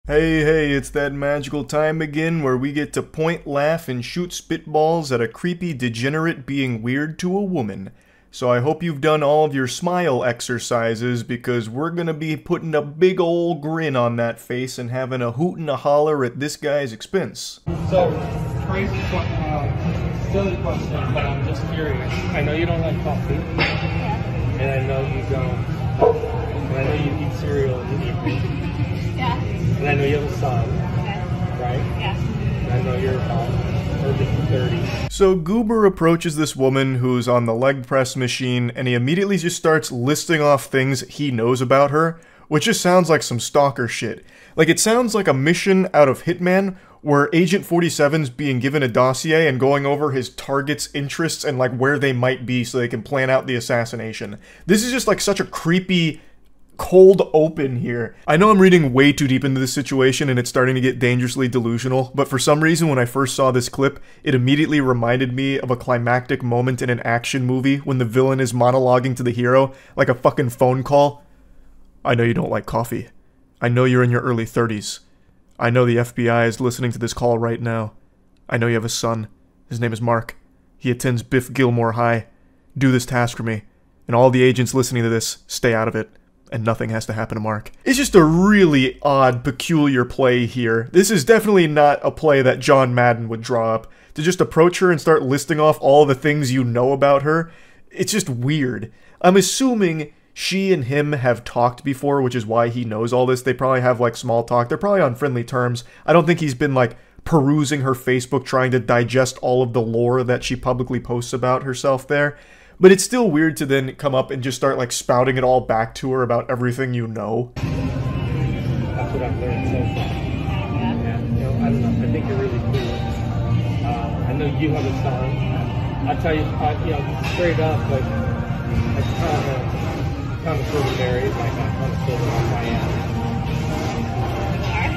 Hey, it's that magical time again where we get to point, laugh, and shoot spitballs at a creepy degenerate being weird to a woman. So I hope you've done all of your smile exercises because we're gonna be putting a big ol' grin on that face and having a hoot and a holler at this guy's expense. So, crazy, silly question, but I'm just curious. I know you don't like coffee, and I know you don't, and I know you eat cereal in the evening. Yeah. And I know you have a son, right? Yeah. And I know you're about early 30s. So Goober approaches this woman who's on the leg press machine and he immediately just starts listing off things he knows about her, which just sounds like some stalker shit. Like it sounds like a mission out of Hitman where Agent 47's being given a dossier and going over his target's interests and like where they might be so they can plan out the assassination. This is just like such a creepy cold open here. I know I'm reading way too deep into this situation and it's starting to get dangerously delusional, but for some reason when I first saw this clip, it immediately reminded me of a climactic moment in an action movie when the villain is monologuing to the hero like a fucking phone call. I know you don't like coffee. I know you're in your early 30s. I know the FBI is listening to this call right now. I know you have a son. His name is Mark. He attends Biff Gilmore High. Do this task for me. And all the agents listening to this, stay out of it. And nothing has to happen to Mark. It's just a really odd, peculiar play here. This is definitely not a play that John Madden would draw up. To just approach her and start listing off all the things you know about her, it's just weird. I'm assuming she and him have talked before, which is why he knows all this. They probably have, like, small talk. They're probably on friendly terms. I don't think he's been, like, perusing her Facebook trying to digest all of the lore that she publicly posts about herself there. But it's still weird to then come up and just start, like, spouting it all back to her about everything you know. That's what I've learned so far. Yeah, you know, I don't know. I think you're really cool. I know you have a son. I tell you, you know, straight up, like, I kind of sort of married, like, I kind of feel like I am.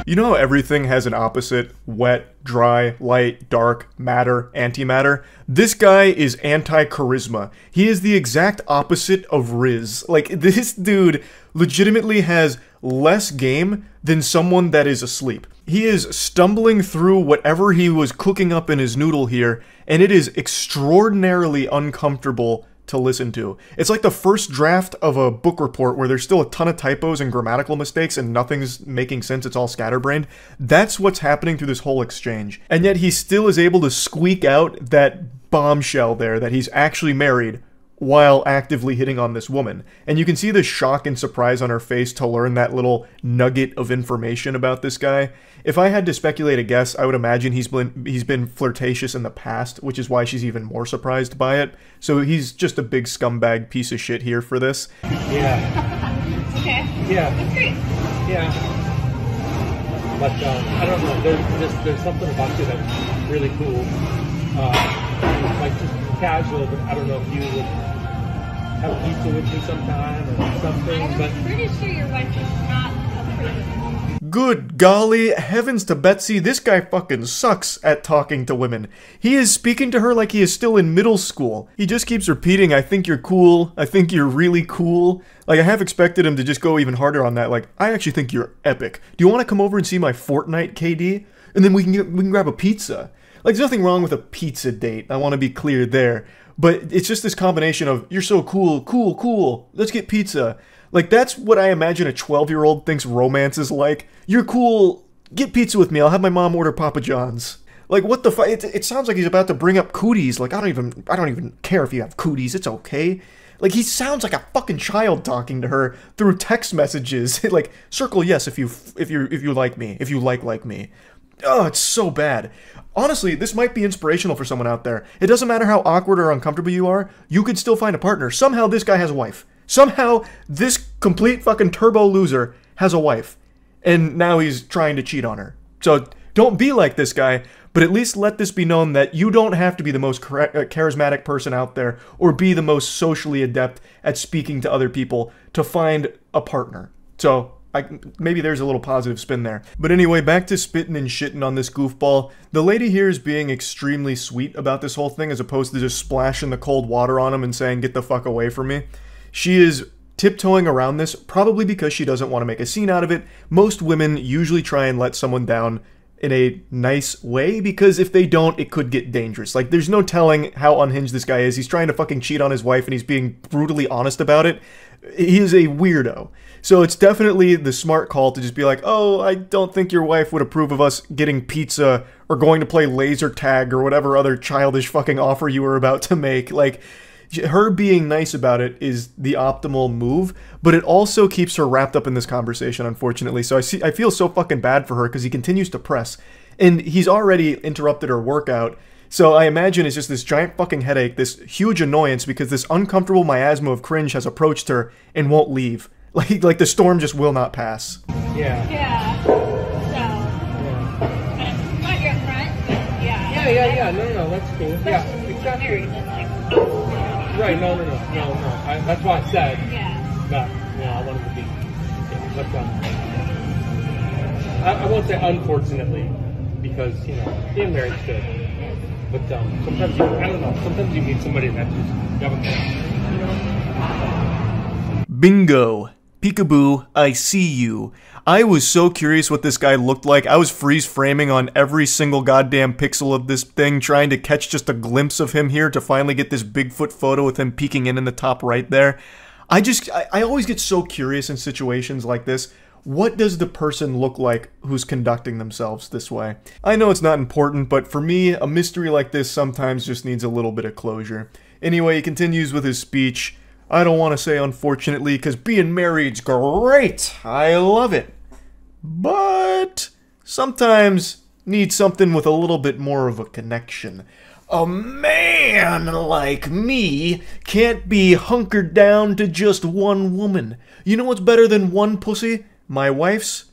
You know how everything has an opposite? Wet, dry, light, dark, matter, antimatter? This guy is anti-charisma. He is the exact opposite of Riz. Like, this dude legitimately has less game than someone that is asleep. He is stumbling through whatever he was cooking up in his noodle here, and it is extraordinarily uncomfortable to listen to. It's like the first draft of a book report where there's still a ton of typos and grammatical mistakes and nothing's making sense, it's all scatterbrained. That's what's happening through this whole exchange. And yet he still is able to squeak out that bombshell there that he's actually married while actively hitting on this woman. And you can see the shock and surprise on her face to learn that little nugget of information about this guy. If I had to speculate a guess, I would imagine he's been flirtatious in the past, which is why she's even more surprised by it. So he's just a big scumbag piece of shit here for this. Yeah. Okay. Yeah. That's great. Yeah. But, I don't know, there's something about you that's really cool. Like just casual, but I don't know if you would have a pizza with me sometime or something, but I'm pretty sure your wife is not a pretty. Good golly, heavens to Betsy, this guy fucking sucks at talking to women. He is speaking to her like he is still in middle school. He just keeps repeating, I think you're cool, I think you're really cool. Like, I half expected him to just go even harder on that, like, I actually think you're epic. Do you want to come over and see my Fortnite, KD? And then we can grab a pizza. Like, there's nothing wrong with a pizza date, I want to be clear there. But it's just this combination of, you're so cool, cool, let's get pizza. Like, that's what I imagine a 12-year-old thinks romance is like. You're cool, get pizza with me, I'll have my mom order Papa John's. Like, what the fuck? It sounds like he's about to bring up cooties. Like, I don't even care if you have cooties, it's okay. Like, he sounds like a fucking child talking to her through text messages. Like, circle yes if you like me, if you like me. Oh, it's so bad. Honestly, this might be inspirational for someone out there. It doesn't matter how awkward or uncomfortable you are, you could still find a partner. Somehow this guy has a wife. Somehow this complete fucking turbo loser has a wife. And now he's trying to cheat on her. So don't be like this guy, but at least let this be known that you don't have to be the most charismatic person out there or be the most socially adept at speaking to other people to find a partner. So maybe there's a little positive spin there. But anyway, back to spitting and shitting on this goofball. The lady here is being extremely sweet about this whole thing as opposed to just splashing the cold water on him and saying, get the fuck away from me. She is tiptoeing around this, probably because she doesn't want to make a scene out of it. Most women usually try and let someone down in a nice way, because if they don't, it could get dangerous. Like, there's no telling how unhinged this guy is. He's trying to fucking cheat on his wife, and he's being brutally honest about it. He is a weirdo. So it's definitely the smart call to just be like, oh, I don't think your wife would approve of us getting pizza or going to play laser tag or whatever other childish fucking offer you were about to make. Like, her being nice about it is the optimal move, but it also keeps her wrapped up in this conversation, unfortunately. So I feel so fucking bad for her because he continues to press, and he's already interrupted her workout. So I imagine it's just this giant fucking headache, this huge annoyance because this uncomfortable miasma of cringe has approached her and won't leave. Like the storm just will not pass. Yeah. Yeah. So, glad you're up front, but yeah. Yeah. No, that's cool. Yeah, exactly. Married, then, like, Right, no. That's why I said yeah. that, I wanted to be, I won't say unfortunately, because, being married's good. But sometimes sometimes you meet somebody that just doesn't care. Bingo. Peekaboo, I see you. I was so curious what this guy looked like. I was freeze framing on every single goddamn pixel of this thing, trying to catch just a glimpse of him here to finally get this Bigfoot photo with him peeking in the top right there. I always get so curious in situations like this. What does the person look like who's conducting themselves this way? I know it's not important, but for me, a mystery like this sometimes just needs a little bit of closure. Anyway, he continues with his speech. I don't want to say unfortunately, because being married's great. I love it. But sometimes need something with a little bit more of a connection. A man like me can't be hunkered down to just one woman. You know what's better than one pussy? My wife's?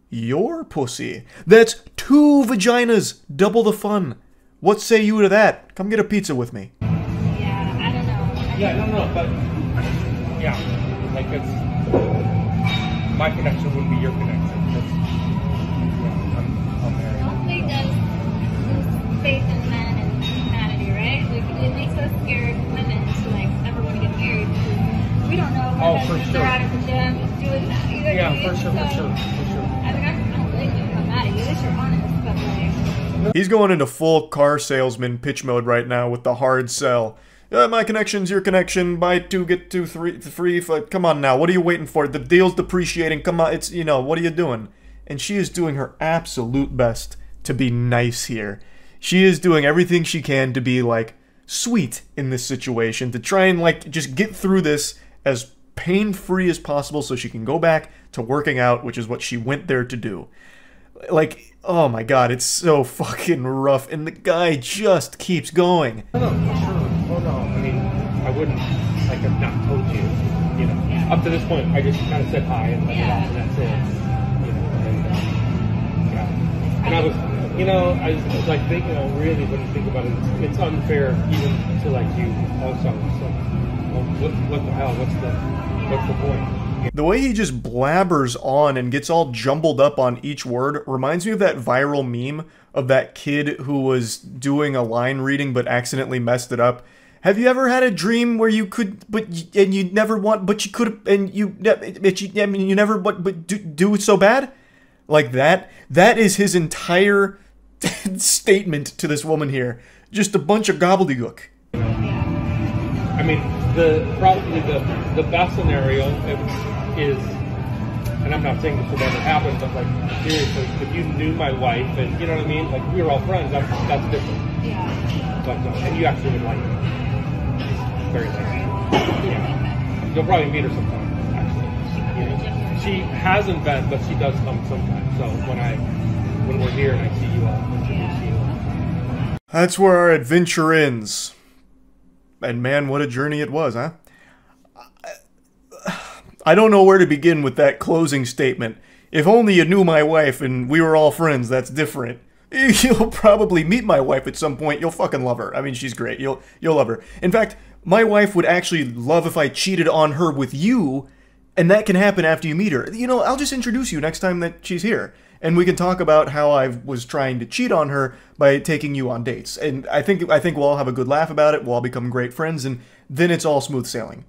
Your pussy. That's 2 vaginas. Double the fun. What say you to that? Come get a pizza with me. Yeah, I don't know. Yeah, no, but like it's my connection wouldn't be your connection. I'm married. Hopefully it does lose faith in men and humanity, right? Like, it makes us scared women to, like, ever want to get married because we don't know if they're out of the gym doing that. You know what I mean? For sure. I mean, I don't blame you if I'm mad at you. At least you're honest, but like... He's going into full car salesman pitch mode right now with the hard sell. My connection's your connection. Buy 2, get 2 free. Come on now. What are you waiting for? The deal's depreciating. Come on. It's, what are you doing? And she is doing her absolute best to be nice here. She is doing everything she can to be, like, sweet in this situation. To try and, like, just get through this as pain-free as possible so she can go back to working out, which is what she went there to do. Like, oh my god, it's so fucking rough. And the guy just keeps going. No, for sure. Well, no, I mean, I wouldn't, like, have not told you, Up to this point, I just kind of said hi and let it off, and that's it, And I was, I was like, really when you think about it, it's unfair even to, like, you also. So, well, what the hell? What's the point? The way he just blabbers on and gets all jumbled up on each word reminds me of that viral meme of that kid who was doing a line reading but accidentally messed it up. Have you ever had a dream where you could, and you never want, but you could, and you never, but do it so bad? Like that? That is his entire statement to this woman here. Just a bunch of gobbledygook. I mean, probably the best scenario is, and I'm not saying this would ever happen, but, like, seriously, if you knew my wife and, you know what I mean? Like, we were all friends, that's different. Yeah. But, and you actually would like her. Very nice. Yeah. You'll probably meet her sometime, actually. She hasn't been, but she does come sometimes. So when we're here and I see you, I'll introduce you. That's where our adventure ends. And man, what a journey it was, huh? I don't know where to begin with that closing statement. If only you knew my wife and we were all friends, that's different. You'll probably meet my wife at some point. You'll fucking love her. I mean, she's great. You'll love her. In fact, my wife would actually love if I cheated on her with you, and that can happen after you meet her. I'll just introduce you next time that she's here, and we can talk about how I was trying to cheat on her by taking you on dates. And I think we'll all have a good laugh about it. We'll all become great friends, and then it's all smooth sailing.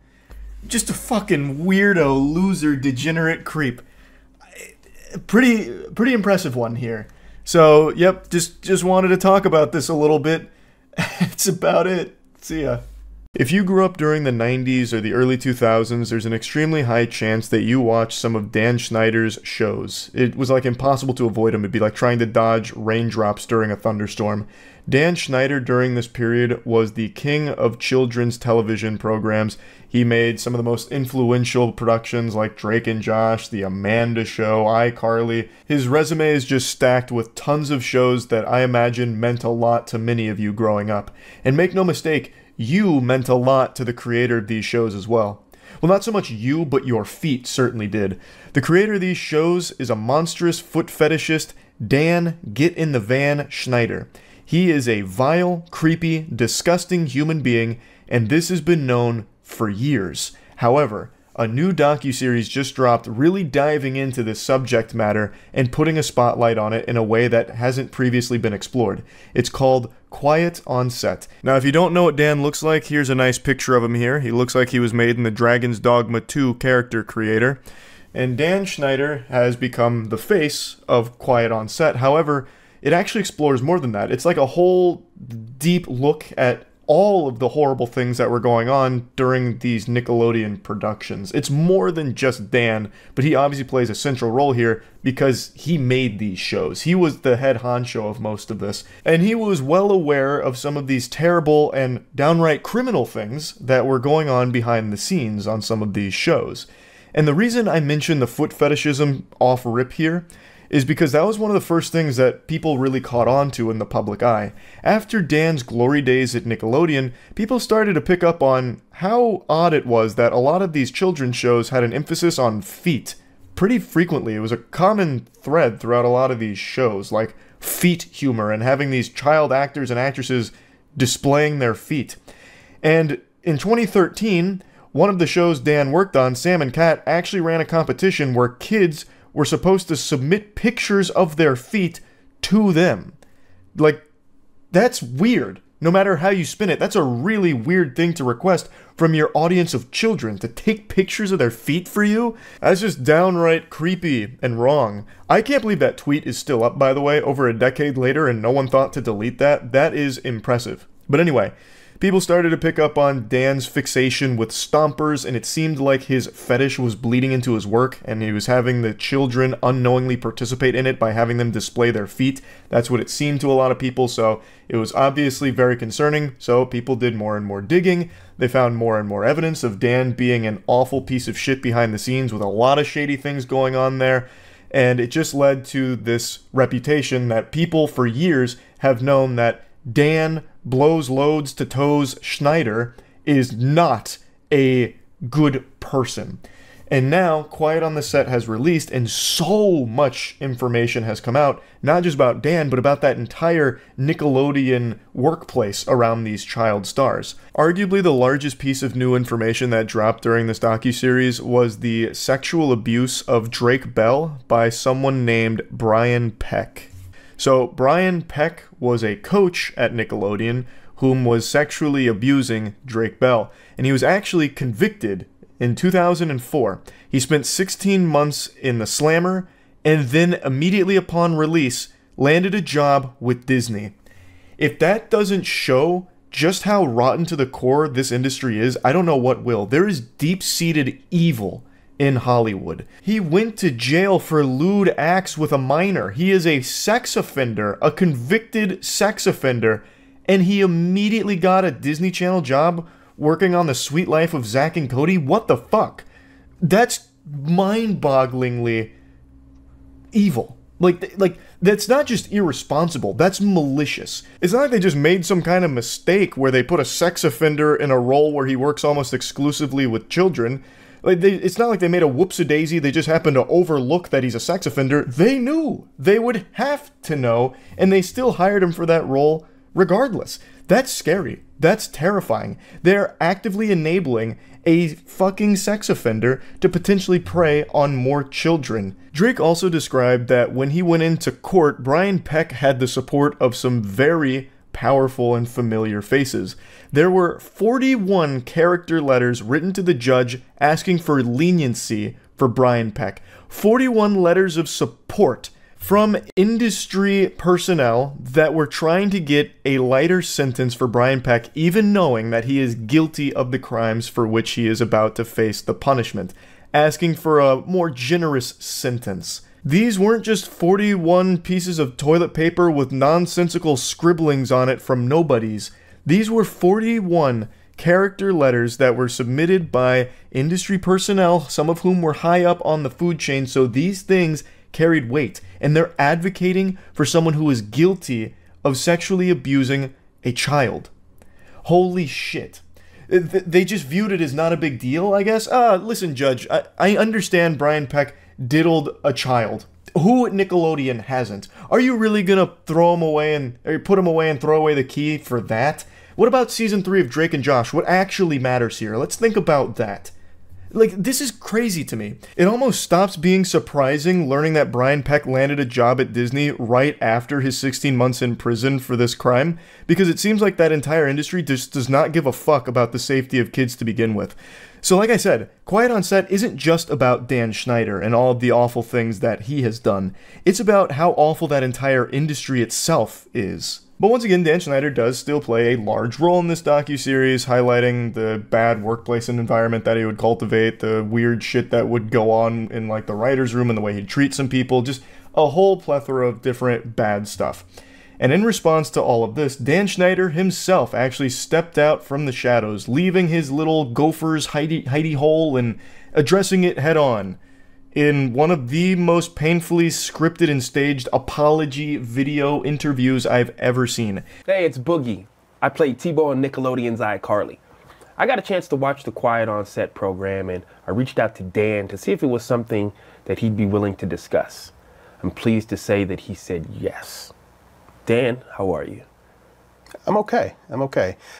Just a fucking weirdo, loser, degenerate creep. Pretty impressive one here. So, yep, just wanted to talk about this a little bit. That's about it. See ya. If you grew up during the 90s or the early 2000s, there's an extremely high chance that you watched some of Dan Schneider's shows. It was like impossible to avoid him. It'd be like trying to dodge raindrops during a thunderstorm. Dan Schneider during this period was the king of children's television programs. He made some of the most influential productions like Drake and Josh, The Amanda Show, iCarly. His resume is just stacked with tons of shows that I imagine meant a lot to many of you growing up. And make no mistake, you meant a lot to the creator of these shows as well. Well, not so much you, but your feet certainly did. The creator of these shows is a monstrous foot fetishist, Dan Get in the Van Schneider. He is a vile, creepy, disgusting human being, and this has been known for years. However, a new docuseries just dropped really diving into this subject matter and putting a spotlight on it in a way that hasn't previously been explored. It's called Quiet on Set. Now, if you don't know what Dan looks like, here's a nice picture of him here. He looks like he was made in the Dragon's Dogma 2 character creator. And Dan Schneider has become the face of Quiet on Set. However, it actually explores more than that. It's like a whole deep look at all of the horrible things that were going on during these Nickelodeon productions. It's more than just Dan, but he obviously plays a central role here because he made these shows. He was the head honcho of most of this, and he was well aware of some of these terrible and downright criminal things that were going on behind the scenes on some of these shows. And the reason I mention the foot fetishism off rip here is because that was one of the first things that people really caught on to in the public eye. After Dan's glory days at Nickelodeon, people started to pick up on how odd it was that a lot of these children's shows had an emphasis on feet. Pretty frequently, it was a common thread throughout a lot of these shows, like feet humor and having these child actors and actresses displaying their feet. And in 2013, one of the shows Dan worked on, Sam and Cat, actually ran a competition where kids were supposed to submit pictures of their feet to them. Like, that's weird. No matter how you spin it, that's a really weird thing to request from your audience of children, to take pictures of their feet for you. That's just downright creepy and wrong. I can't believe that tweet is still up, by the way, over a decade later, and no one thought to delete that. That is impressive. But anyway, people started to pick up on Dan's fixation with stompers, and it seemed like his fetish was bleeding into his work, and he was having the children unknowingly participate in it by having them display their feet. That's what it seemed to a lot of people, so it was obviously very concerning, so people did more and more digging. They found more and more evidence of Dan being an awful piece of shit behind the scenes with a lot of shady things going on there, and it just led to this reputation that people for years have known that Dan blows loads to toes Schneider is not a good person. And now Quiet on the Set has released, and so much information has come out, not just about Dan, but about that entire Nickelodeon workplace around these child stars. Arguably the largest piece of new information that dropped during this docuseries was the sexual abuse of Drake Bell by someone named Brian Peck. So Brian Peck was a coach at Nickelodeon whom was sexually abusing Drake Bell, and he was actually convicted in 2004. He spent 16 months in the slammer, and then immediately upon release, landed a job with Disney. If that doesn't show just how rotten to the core this industry is, I don't know what will. There is deep-seated evil in Hollywood. He went to jail for lewd acts with a minor. He is a sex offender, a convicted sex offender, and he immediately got a Disney Channel job working on The Sweet Life of Zack and Cody? What the fuck? That's mind-bogglingly evil. Like, that's not just irresponsible, that's malicious. It's not like they just made some kind of mistake where they put a sex offender in a role where he works almost exclusively with children. Like, it's not like they made a whoops-a-daisy, they just happened to overlook that he's a sex offender. They knew. They would have to know, and they still hired him for that role regardless. That's scary. That's terrifying. They're actively enabling a fucking sex offender to potentially prey on more children. Drake also described that when he went into court, Brian Peck had the support of some very powerful and familiar faces. There were 41 character letters written to the judge asking for leniency for Brian Peck. 41 letters of support from industry personnel that were trying to get a lighter sentence for Brian Peck, even knowing that he is guilty of the crimes for which he is about to face the punishment, asking for a more generous sentence. These weren't just 41 pieces of toilet paper with nonsensical scribblings on it from nobodies. These were 41 character letters that were submitted by industry personnel, some of whom were high up on the food chain, so these things carried weight, and they're advocating for someone who is guilty of sexually abusing a child. Holy shit. They just viewed it as not a big deal, I guess. Listen, Judge, I understand Brian Peck diddled a child. Who at Nickelodeon hasn't? Are you really gonna throw him away or put him away and throw away the key for that? What about season 3 of Drake and Josh? What actually matters here? Let's think about that. Like, this is crazy to me. It almost stops being surprising learning that Brian Peck landed a job at Disney right after his 16 months in prison for this crime, because it seems like that entire industry just does not give a fuck about the safety of kids to begin with. So like I said, Quiet on Set isn't just about Dan Schneider and all of the awful things that he has done. It's about how awful that entire industry itself is. But once again, Dan Schneider does still play a large role in this docuseries, highlighting the bad workplace and environment that he would cultivate, the weird shit that would go on in like the writer's room and the way he'd treat some people, just a whole plethora of different bad stuff. And in response to all of this, Dan Schneider himself actually stepped out from the shadows, leaving his little gopher's hidey hole and addressing it head on in one of the most painfully scripted and staged apology video interviews I've ever seen. Hey, it's Boogie. I played T-Bo on Nickelodeon's iCarly. I got a chance to watch the Quiet on Set program, and I reached out to Dan to see if it was something that he'd be willing to discuss. I'm pleased to say that he said yes. Dan, how are you? I'm okay.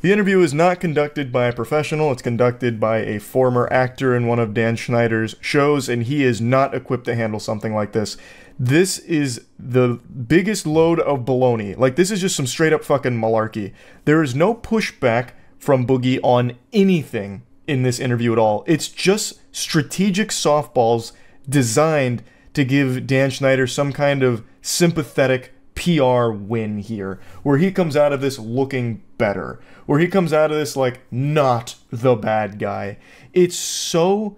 The interview is not conducted by a professional, it's conducted by a former actor in one of Dan Schneider's shows, and he is not equipped to handle something like this. This is the biggest load of baloney. Like, this is just some straight up fucking malarkey. There is no pushback from Boogie on anything in this interview at all. It's just strategic softballs designed to give Dan Schneider some kind of sympathetic PR win here, where he comes out of this looking better, where he comes out of this like not the bad guy. It's so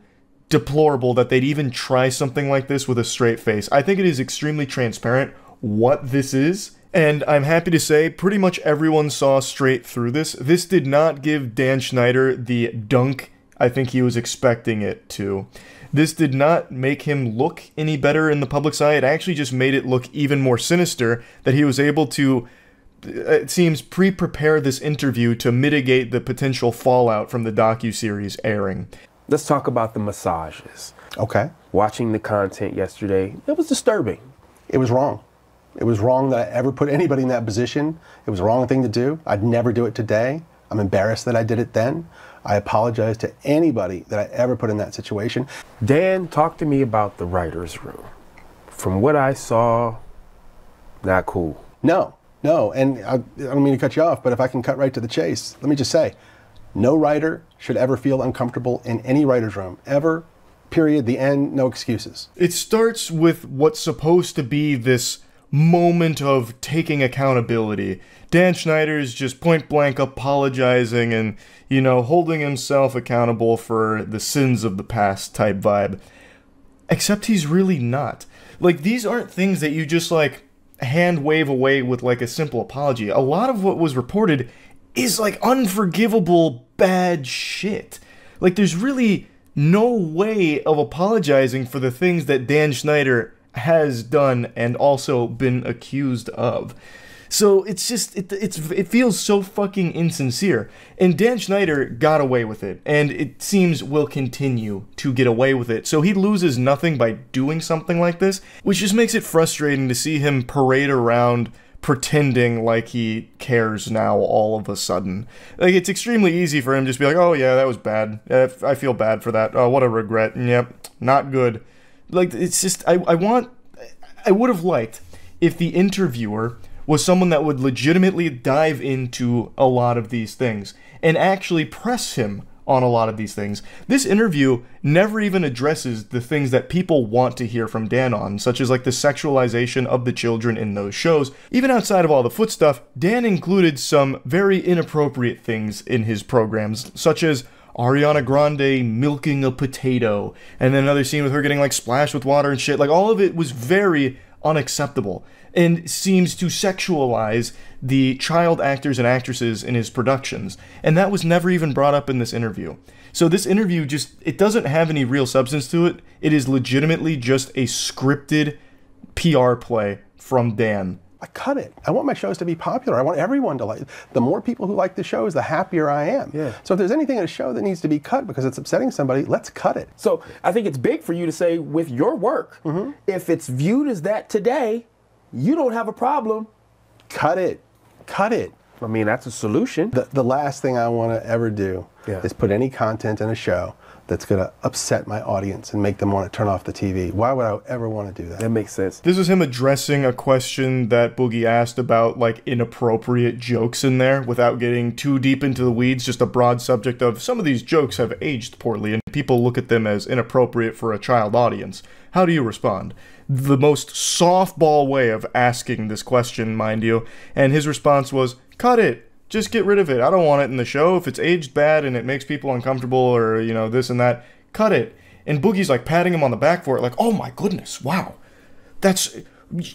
deplorable that they'd even try something like this with a straight face. I think it is extremely transparent what this is, and I'm happy to say pretty much everyone saw straight through this. This did not give Dan Schneider the dunk I think he was expecting it to. This did not make him look any better in the public's eye. It actually just made it look even more sinister that he was able to, it seems, pre-prepare this interview to mitigate the potential fallout from the docuseries airing. Let's talk about the massages. Okay. Watching the content yesterday, it was disturbing. It was wrong. It was wrong that I ever put anybody in that position. It was the wrong thing to do. I'd never do it today. I'm embarrassed that I did it then. I apologize to anybody that I ever put in that situation. Dan, talk to me about the writer's room. From what I saw, not cool. No, and I don't mean to cut you off, but if I can cut right to the chase, let me just say, no writer should ever feel uncomfortable in any writer's room, ever, period, the end, no excuses. It starts with what's supposed to be this moment of taking accountability. Dan Schneider is just point blank apologizing and, you know, holding himself accountable for the sins of the past type vibe. Except he's really not. Like, these aren't things that you just, like, hand wave away with, like, a simple apology. A lot of what was reported is, like, unforgivable bad shit. Like, there's really no way of apologizing for the things that Dan Schneider has done and also been accused of. So it's just, it feels so fucking insincere. And Dan Schneider got away with it, and it seems will continue to get away with it. So he loses nothing by doing something like this, which just makes it frustrating to see him parade around pretending like he cares now all of a sudden. Like, it's extremely easy for him to just be like, oh yeah, that was bad. I feel bad for that. Oh, what a regret. Yep, not good. Like, it's just, I would have liked if the interviewer was someone that would legitimately dive into a lot of these things and actually press him on a lot of these things. This interview never even addresses the things that people want to hear from Dan on, such as like the sexualization of the children in those shows. Even outside of all the foot stuff, Dan included some very inappropriate things in his programs, such as Ariana Grande milking a potato, and then another scene with her getting like splashed with water and shit. Like, all of it was very unacceptable and seems to sexualize the child actors and actresses in his productions. And that was never even brought up in this interview. So this interview just, it doesn't have any real substance to it. It is legitimately just a scripted PR play from Dan. I cut it. I want my shows to be popular. I want everyone to like. The more people who like the shows, the happier I am. Yeah. So if there's anything in a show that needs to be cut because it's upsetting somebody, let's cut it. So I think it's big for you to say with your work, if it's viewed as that today, you don't have a problem. Cut it. Cut it. I mean, that's a solution. The last thing I want to ever do is put any content in a show that's going to upset my audience and make them want to turn off the TV. Why would I ever want to do that? That makes sense. This is him addressing a question that Boogie asked about, like, inappropriate jokes in there without getting too deep into the weeds, just a broad subject of some of these jokes have aged poorly and people look at them as inappropriate for a child audience. How do you respond? The most softball way of asking this question, mind you, and his response was, cut it. Just get rid of it. I don't want it in the show. If it's aged bad and it makes people uncomfortable or, you know, this and that, cut it. And Boogie's like patting him on the back for it, like, oh my goodness, wow. That's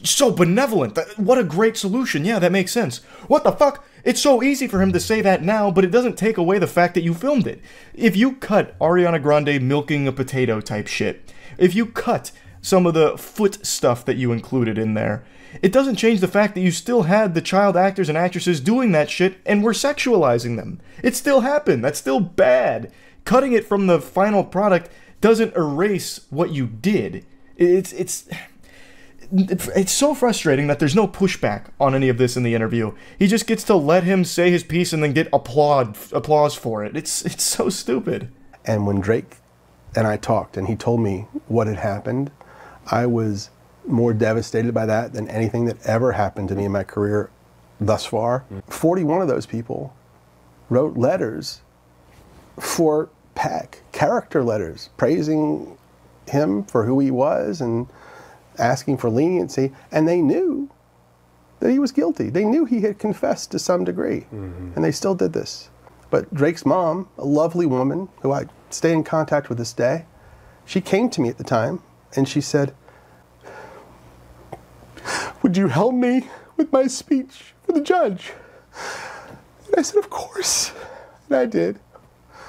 so benevolent. What a great solution. Yeah, that makes sense. What the fuck? It's so easy for him to say that now, but it doesn't take away the fact that you filmed it. If you cut Ariana Grande milking a potato type shit, if you cut some of the foot stuff that you included in there, it doesn't change the fact that you still had the child actors and actresses doing that shit and were sexualizing them. It still happened. That's still bad. Cutting it from the final product doesn't erase what you did. It's so frustrating that there's no pushback on any of this in the interview. He just gets to let him say his piece and then get applause for it. It's so stupid. And when Drake and I talked and he told me what had happened, I was more devastated by that than anything that ever happened to me in my career thus far. 41 of those people wrote letters for Peck, character letters, praising him for who he was and asking for leniency, and they knew that he was guilty. They knew he had confessed to some degree, and they still did this. But Drake's mom, a lovely woman who I stay in contact with this day, she came to me at the time and she said, would you help me with my speech for the judge? And I said, of course. And I did.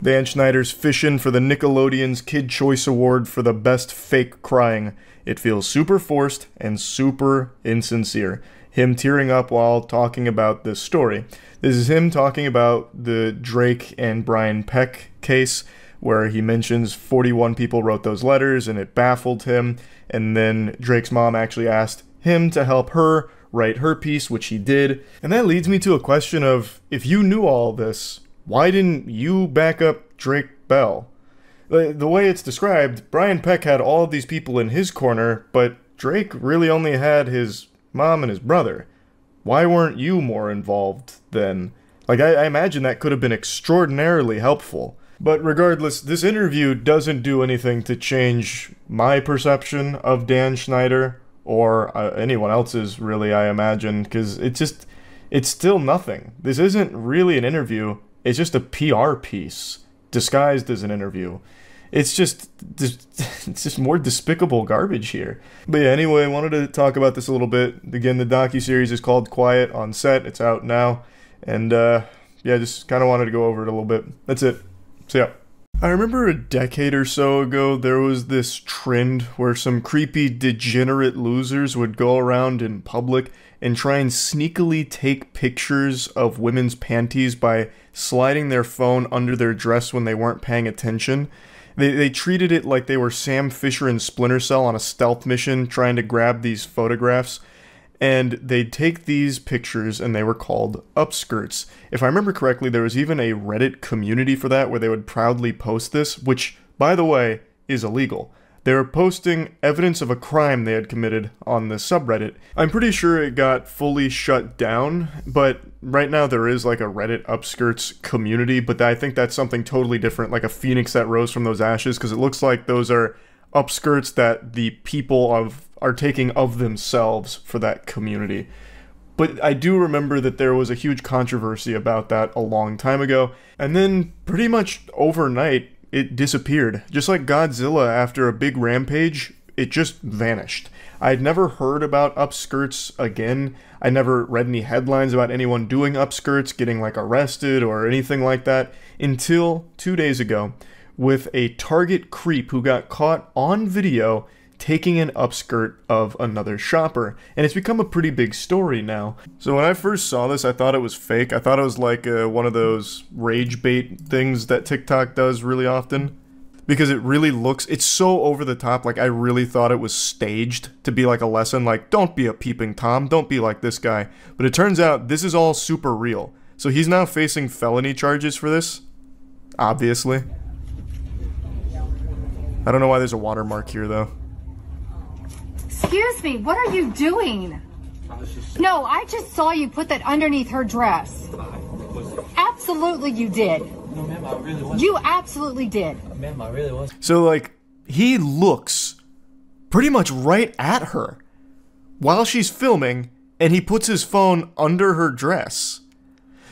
Dan Schneider's fishing for the Nickelodeon's Kid Choice Award for the best fake crying. It feels super forced and super insincere. Him tearing up while talking about this story. This is him talking about the Drake and Brian Peck case, where he mentions 41 people wrote those letters and it baffled him. And then Drake's mom actually asked him to help her write her piece, which he did. And that leads me to a question of, if you knew all this, why didn't you back up Drake Bell? The way it's described, Brian Peck had all of these people in his corner, but Drake really only had his mom and his brother. Why weren't you more involved then? Like, I imagine that could have been extraordinarily helpful. But regardless, this interview doesn't do anything to change my perception of Dan Schneider, or anyone else's, really, I imagine, because it's still nothing. This isn't really an interview, it's just a PR piece, disguised as an interview. It's just more despicable garbage here. But yeah, anyway, I wanted to talk about this a little bit. Again, the docuseries is called Quiet on Set, it's out now, and yeah, just kind of wanted to go over it a little bit. That's it. So yeah. I remember a decade or so ago, there was this trend where some creepy, degenerate losers would go around in public and try and sneakily take pictures of women's panties by sliding their phone under their dress when they weren't paying attention. They treated it like they were Sam Fisher and Splinter Cell on a stealth mission trying to grab these photographs. And they'd take these pictures and they were called upskirts. If I remember correctly, there was even a Reddit community for that where they would proudly post this, which, by the way, is illegal. They were posting evidence of a crime they had committed on the subreddit. I'm pretty sure it got fully shut down, but right now there is like a Reddit upskirts community, but I think that's something totally different, like a phoenix that rose from those ashes, because it looks like those are upskirts that the people are taking of themselves for that community. But I do remember that there was a huge controversy about that a long time ago, and then pretty much overnight, it disappeared. Just like Godzilla after a big rampage, it just vanished. I'd never heard about upskirts again. I never read any headlines about anyone doing upskirts, getting like arrested or anything like that, until 2 days ago, with a Target creep who got caught on video taking an upskirt of another shopper, and it's become a pretty big story now. So when I first saw this, I thought it was fake. I thought it was like one of those rage bait things that TikTok does really often, because it really looks, it's so over the top. Like, I really thought it was staged to be like a lesson, like, don't be a peeping Tom, don't be like this guy. But it turns out this is all super real. So he's now facing felony charges for this, obviously. I don't know why there's a watermark here though. Excuse me, what are you doing? No, I just saw you put that underneath her dress. Absolutely you did. No, ma'am, I really wasn't. You absolutely did. Ma'am, I really wasn't. So, like, he looks pretty much right at her while she's filming, and he puts his phone under her dress.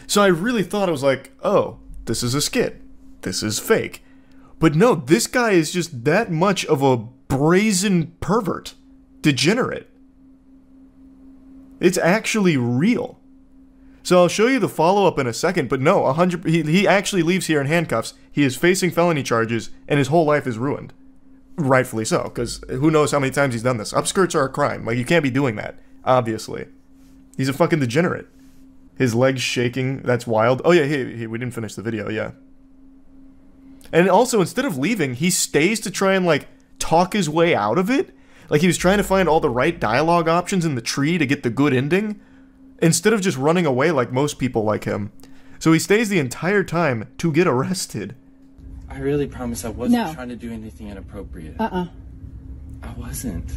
So I really thought it was like, oh, this is a skit. This is fake. But no, this guy is just that much of a brazen pervert. Degenerate. It's actually real. So I'll show you the follow-up in a second, but no, he actually leaves here in handcuffs. He is facing felony charges, and his whole life is ruined. Rightfully so, because who knows how many times he's done this. Upskirts are a crime. Like, you can't be doing that, obviously. He's a fucking degenerate. His legs shaking, that's wild. Oh yeah, we didn't finish the video, yeah. And also, instead of leaving, he stays to try and, like, talk his way out of it. Like, he was trying to find all the right dialogue options in the tree to get the good ending, instead of just running away like most people like him. So he stays the entire time to get arrested. I really promise I wasn't trying to do anything inappropriate. I wasn't.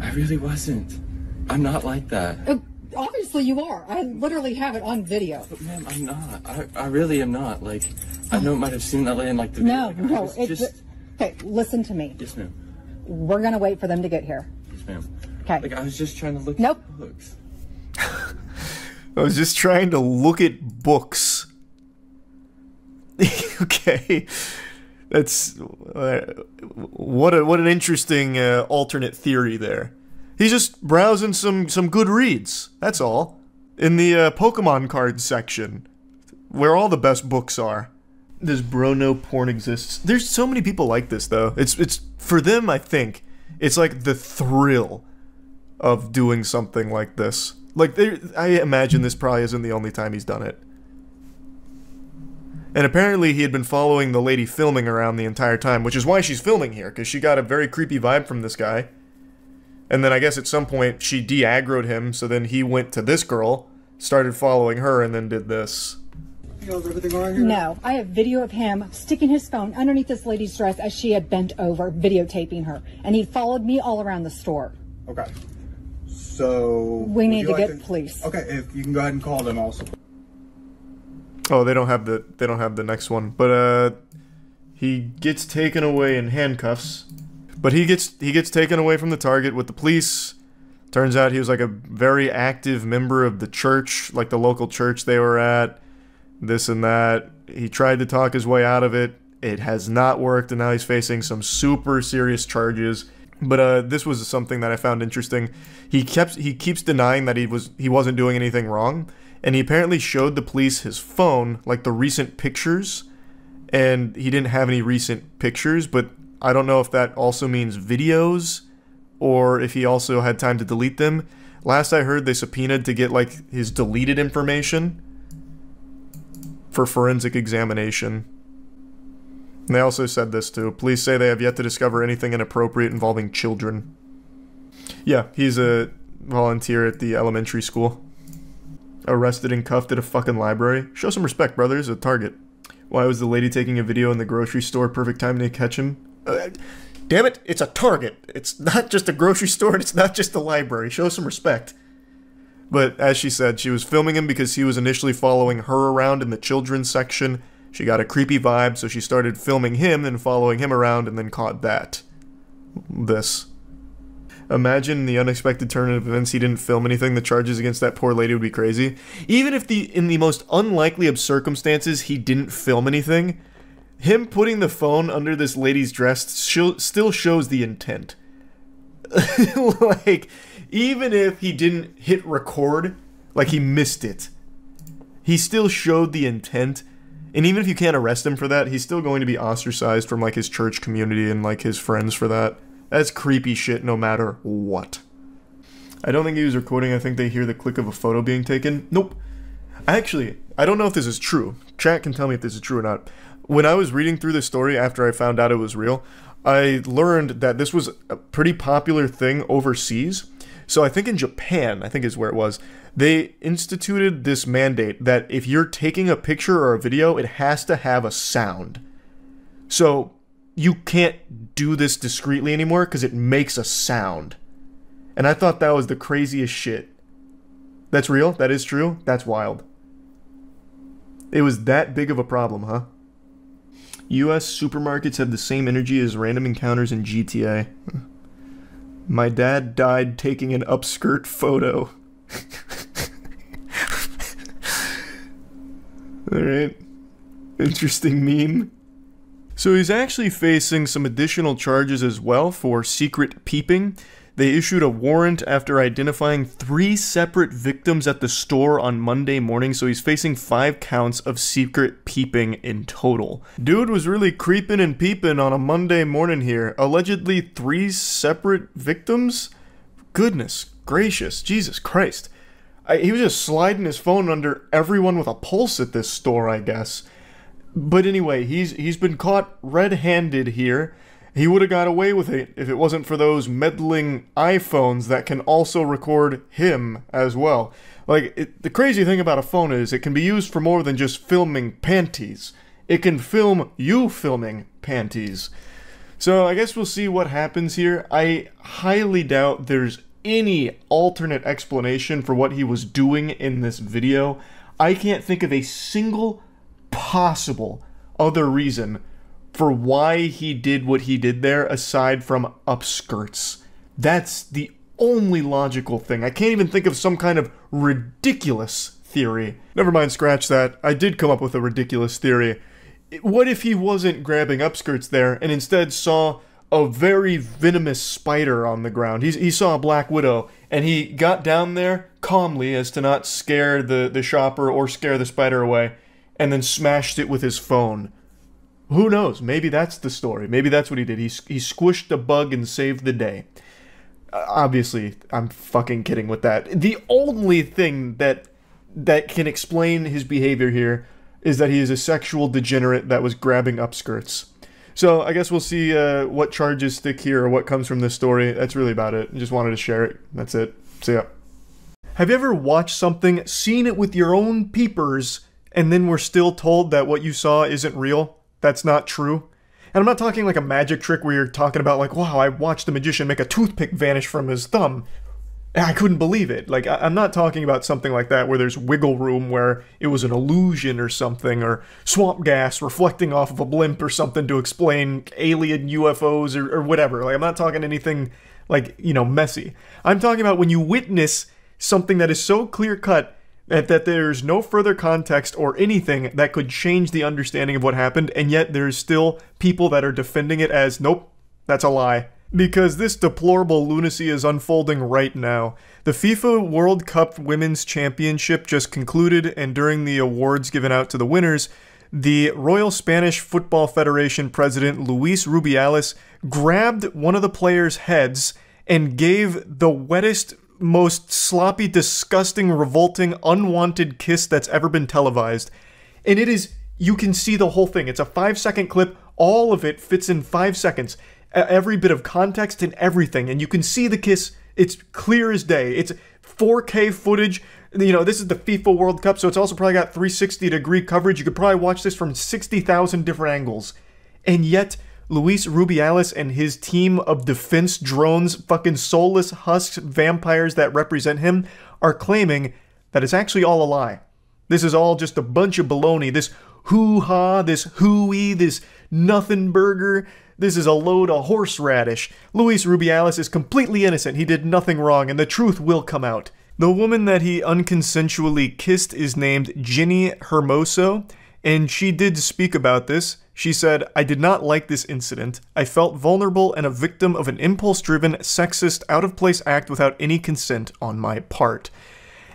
I really wasn't. I'm not like that. Obviously you are. I literally have it on video. But ma'am, I'm not. I really am not. Like, I know it might have seemed that way in like the video. No, it's okay, listen to me. Yes, ma'am. We're gonna wait for them to get here. Yes, ma'am. Okay. Like, I was just trying to look at books. I was just trying to look at books. Okay. That's... what an interesting alternate theory there. He's just browsing some good reads. That's all. In the Pokemon cards section, where all the best books are. Does bro know porn exists? There's so many people like this, though. It's for them, I think, it's like the thrill of doing something like this. Like, I imagine this probably isn't the only time he's done it. And apparently he had been following the lady filming around the entire time, which is why she's filming here, because she got a very creepy vibe from this guy. And then I guess at some point she de-aggroed him, so then he went to this girl, started following her, and then did this. No, I have video of him sticking his phone underneath this lady's dress as she had bent over, videotaping her. And he followed me all around the store. Okay. So... We need to get police. Okay, if you can go ahead and call them also. Oh, they don't have the next one. But, he gets taken away in handcuffs. But he gets taken away from the Target with the police. Turns out he was like a very active member of the church, like the local church they were at. This and that. He tried to talk his way out of it. It has not worked, and now he's facing some super serious charges. But this was something that I found interesting. He keeps denying that he wasn't doing anything wrong, and he apparently showed the police his phone, like the recent pictures, and he didn't have any recent pictures, but I don't know if that also means videos, or if he also had time to delete them. Last I heard, they subpoenaed to get like his deleted information for forensic examination. And they also said this too. Police say they have yet to discover anything inappropriate involving children. Yeah, he's a volunteer at the elementary school. Arrested and cuffed at a fucking library. Show some respect, brothers. A Target. Why was the lady taking a video in the grocery store perfect time to catch him? Damn it, it's a Target. It's not just a grocery store, and it's not just a library. Show some respect. But as she said, she was filming him because he was initially following her around in the children's section. She got a creepy vibe, so she started filming him and following him around and then caught that. This. Imagine the unexpected turn of events, he didn't film anything. The charges against that poor lady would be crazy. Even if in the most unlikely of circumstances he didn't film anything, him putting the phone under this lady's dress still shows the intent. Like, even if he didn't hit record, like he missed it, he still showed the intent. And even if you can't arrest him for that, he's still going to be ostracized from like his church community and like his friends for that. That's creepy shit no matter what. I don't think he was recording. I think they hear the click of a photo being taken. Nope. Actually, I don't know if this is true. Chat can tell me if this is true or not. When I was reading through the story after I found out it was real, I learned that this was a pretty popular thing overseas. So I think in Japan, I think is where it was, they instituted this mandate that if you're taking a picture or a video, it has to have a sound. So you can't do this discreetly anymore because it makes a sound. And I thought that was the craziest shit. That's real? That is true? That's wild. It was that big of a problem, huh? US supermarkets have the same energy as random encounters in GTA. My dad died taking an upskirt photo. Alright. Interesting meme. So he's actually facing some additional charges as well for secret peeping. They issued a warrant after identifying 3 separate victims at the store on Monday morning, so he's facing 5 counts of secret peeping in total. Dude was really creeping and peeping on a Monday morning here. Allegedly 3 separate victims? Goodness gracious, Jesus Christ. He was just sliding his phone under everyone with a pulse at this store, I guess. But anyway, he's been caught red-handed here. He would have got away with it if it wasn't for those meddling iPhones that can also record him as well. Like, the crazy thing about a phone is it can be used for more than just filming panties. It can film you filming panties. So I guess we'll see what happens here. I highly doubt there's any alternate explanation for what he was doing in this video. I can't think of a single possible other reason for why he did what he did there aside from upskirts. That's the only logical thing. I can't even think of some kind of ridiculous theory. Never mind, scratch that. I did come up with a ridiculous theory. What if he wasn't grabbing upskirts there and instead saw a very venomous spider on the ground? He saw a black widow and he got down there calmly as to not scare the shopper or scare the spider away and then smashed it with his phone. Who knows? Maybe that's the story. Maybe that's what he did. He squished a bug and saved the day. Obviously, I'm fucking kidding with that. The only thing that can explain his behavior here is that he is a sexual degenerate that was grabbing upskirts. So I guess we'll see what charges stick here or what comes from this story. That's really about it. I just wanted to share it. That's it. See ya. Have you ever watched something, seen it with your own peepers, and then were still told that what you saw isn't real? That's not true? And I'm not talking like a magic trick where you're talking about like, wow, I watched a magician make a toothpick vanish from his thumb. I couldn't believe it. Like, I'm not talking about something like that where there's wiggle room where it was an illusion or something, or swamp gas reflecting off of a blimp or something to explain alien UFOs or whatever. Like, I'm not talking anything like, you know, messy. I'm talking about when you witness something that is so clear-cut that there's no further context or anything that could change the understanding of what happened, and yet there's still people that are defending it as, nope, that's a lie. Because this deplorable lunacy is unfolding right now. The FIFA World Cup Women's Championship just concluded, and during the awards given out to the winners, the Royal Spanish Football Federation president Luis Rubiales grabbed one of the players' heads and gave the wettest, most sloppy, disgusting, revolting, unwanted kiss that's ever been televised. And it is, you can see the whole thing. It's a 5-second clip. All of it fits in 5 seconds. Every bit of context and everything. And you can see the kiss. It's clear as day. It's 4K footage. You know, this is the FIFA World Cup, so it's also probably got 360-degree coverage. You could probably watch this from 60,000 different angles. And yet, Luis Rubiales and his team of defense drones, fucking soulless husks, vampires that represent him, are claiming that it's actually all a lie. This is all just a bunch of baloney. This hoo-ha, this hooey, this nothing burger. This is a load of horseradish. Luis Rubiales is completely innocent. He did nothing wrong, and the truth will come out. The woman that he unconsensually kissed is named Ginny Hermoso, and she did speak about this. She said, "I did not like this incident. I felt vulnerable and a victim of an impulse-driven, sexist, out-of-place act without any consent on my part."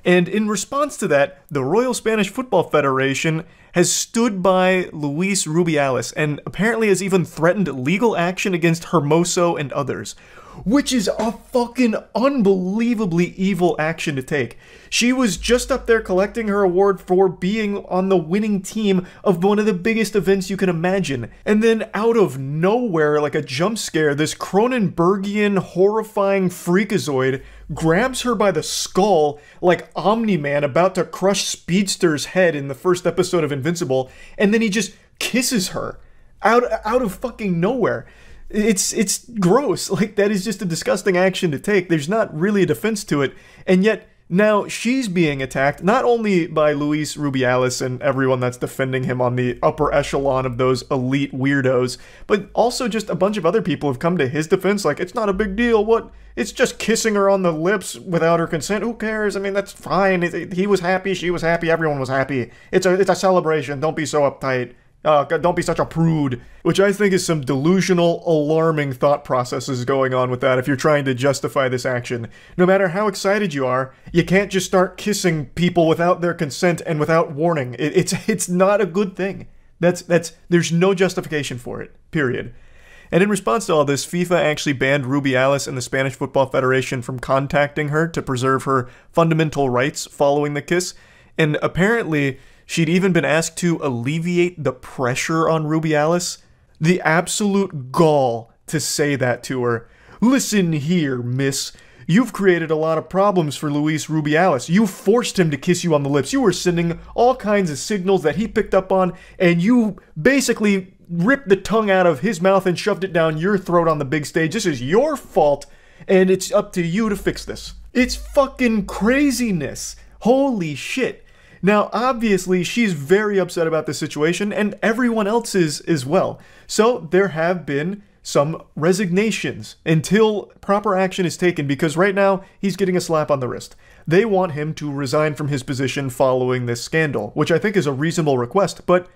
And in response to that, the Royal Spanish Football Federation has stood by Luis Rubiales and apparently has even threatened legal action against Hermoso and others, which is a fucking unbelievably evil action to take. She was just up there collecting her award for being on the winning team of one of the biggest events you can imagine. And then out of nowhere, like a jump scare, this Cronenbergian horrifying freakazoid grabs her by the skull like Omni-Man about to crush Speedster's head in the first episode of Invincible, and then he just kisses her out of fucking nowhere. It's gross. Like, that is just a disgusting action to take. There's not really a defense to it. And yet, now she's being attacked, not only by Luis Rubiales and everyone that's defending him on the upper echelon of those elite weirdos, but also just a bunch of other people have come to his defense, like, it's not a big deal, what? It's just kissing her on the lips without her consent, who cares? I mean, that's fine. He was happy, she was happy, everyone was happy. It's a celebration, don't be so uptight. Don't be such a prude. Which I think is some delusional, alarming thought processes going on with that if you're trying to justify this action. No matter how excited you are, you can't just start kissing people without their consent and without warning. It's not a good thing. There's no justification for it, period. And in response to all this, FIFA actually banned Rubiales and the Spanish Football Federation from contacting her to preserve her fundamental rights following the kiss. And apparently, she'd even been asked to alleviate the pressure on Rubiales. The absolute gall to say that to her. "Listen here, miss. You've created a lot of problems for Luis Rubiales. You forced him to kiss you on the lips. You were sending all kinds of signals that he picked up on, and you basically ripped the tongue out of his mouth and shoved it down your throat on the big stage. This is your fault, and it's up to you to fix this." It's fucking craziness. Holy shit. Now, obviously, she's very upset about this situation, and everyone else is as well. So there have been some resignations until proper action is taken, because right now, he's getting a slap on the wrist. They want him to resign from his position following this scandal, which I think is a reasonable request, but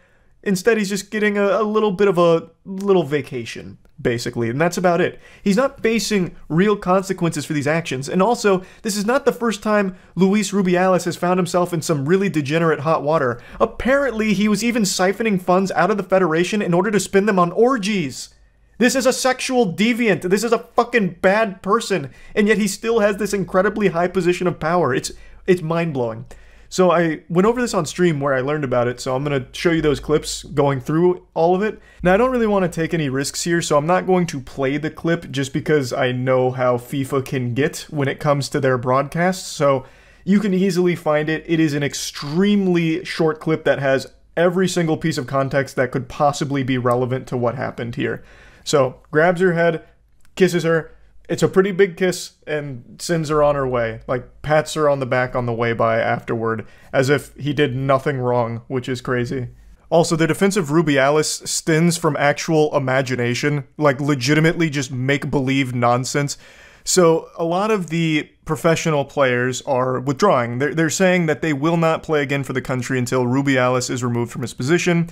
instead he's just getting a little bit of a little vacation, basically, and that's about it. He's not facing real consequences for these actions, and also, this is not the first time Luis Rubiales has found himself in some really degenerate hot water. Apparently, he was even siphoning funds out of the Federation in order to spend them on orgies. This is a sexual deviant. This is a fucking bad person, and yet he still has this incredibly high position of power. It's mind-blowing. So I went over this on stream where I learned about it, so I'm going to show you those clips going through all of it. Now, I don't really want to take any risks here, so I'm not going to play the clip just because I know how FIFA can get when it comes to their broadcasts, so you can easily find it. It is an extremely short clip that has every single piece of context that could possibly be relevant to what happened here. So, grabs her head, kisses her. It's a pretty big kiss, and sends her on her way. Like, pats her on the back on the way by afterward, as if he did nothing wrong, which is crazy. Also, the defense of Rubiales stems from actual imagination, like legitimately just make-believe nonsense. So, a lot of the professional players are withdrawing. They're saying that they will not play again for the country until Rubiales is removed from his position.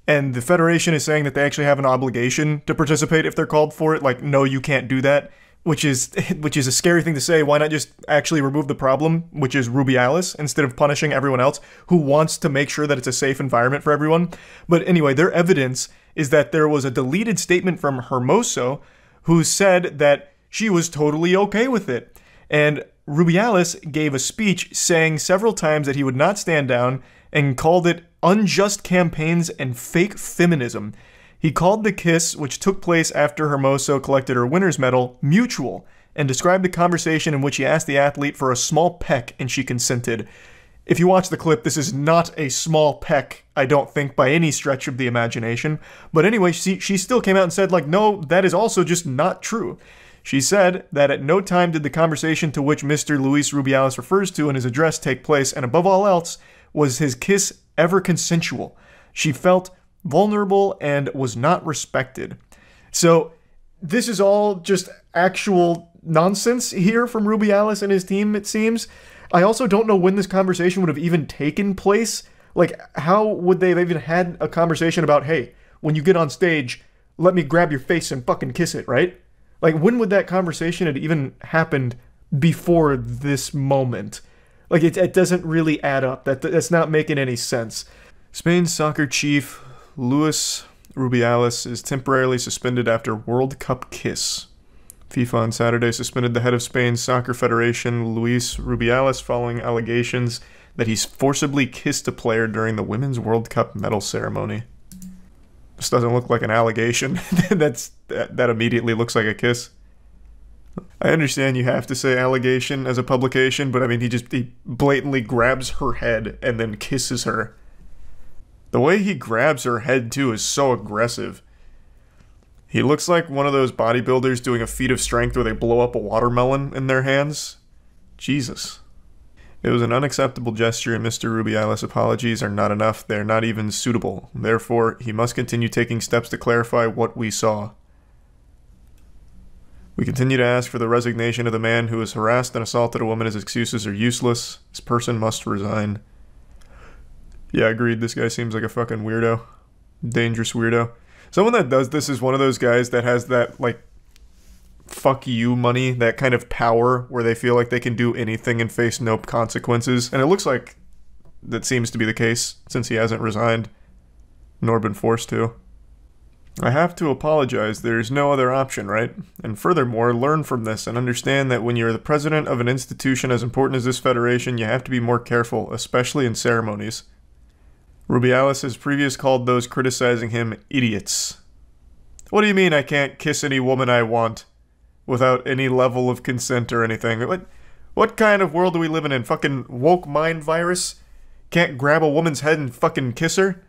And the Federation is saying that they actually have an obligation to participate if they're called for it. Like, no, you can't do that. Which is a scary thing to say. Why not just actually remove the problem, which is Rubiales, instead of punishing everyone else who wants to make sure that it's a safe environment for everyone? But anyway, their evidence is that there was a deleted statement from Hermoso who said that she was totally okay with it. And Rubiales gave a speech saying several times that he would not stand down and called it unjust campaigns and fake feminism. He called the kiss, which took place after Hermoso collected her winner's medal, mutual, and described the conversation in which he asked the athlete for a small peck and she consented. If you watch the clip, this is not a small peck, I don't think, by any stretch of the imagination. But anyway, she still came out and said, like, no, that is also just not true. She said that at no time did the conversation to which Mr. Luis Rubiales refers to in his address take place, and above all else, was his kiss ever consensual. She felt vulnerable and was not respected. So, this is all just actual nonsense here from Rubiales and his team, it seems. I also don't know when this conversation would have even taken place. Like, how would they have even had a conversation about, hey, when you get on stage, let me grab your face and fucking kiss it, right? Like, when would that conversation have even happened before this moment? Like, it doesn't really add up. That's not making any sense. Spain's soccer chief, Luis Rubiales, is temporarily suspended after World Cup kiss. FIFA on Saturday suspended the head of Spain's soccer federation, Luis Rubiales, following allegations that he's forcibly kissed a player during the Women's World Cup medal ceremony. This doesn't look like an allegation. that immediately looks like a kiss. I understand you have to say allegation as a publication, but I mean, he blatantly grabs her head and then kisses her. The way he grabs her head, too, is so aggressive. He looks like one of those bodybuilders doing a feat of strength where they blow up a watermelon in their hands. Jesus. It was an unacceptable gesture, and Mr. Rubiales' apologies are not enough. They are not even suitable. Therefore, he must continue taking steps to clarify what we saw. We continue to ask for the resignation of the man who has harassed and assaulted a woman. His excuses are useless. This person must resign. Yeah, agreed. This guy seems like a fucking weirdo. Dangerous weirdo. Someone that does this is one of those guys that has that, like, fuck you money, that kind of power where they feel like they can do anything and face no consequences. And it looks like that seems to be the case since he hasn't resigned, nor been forced to. I have to apologize. There's no other option, right? And furthermore, learn from this and understand that when you're the president of an institution as important as this federation, you have to be more careful, especially in ceremonies. Rubiales has previously called those criticizing him idiots. What do you mean I can't kiss any woman I want without any level of consent or anything? What kind of world are we living in? Fucking woke mind virus? Can't grab a woman's head and fucking kiss her?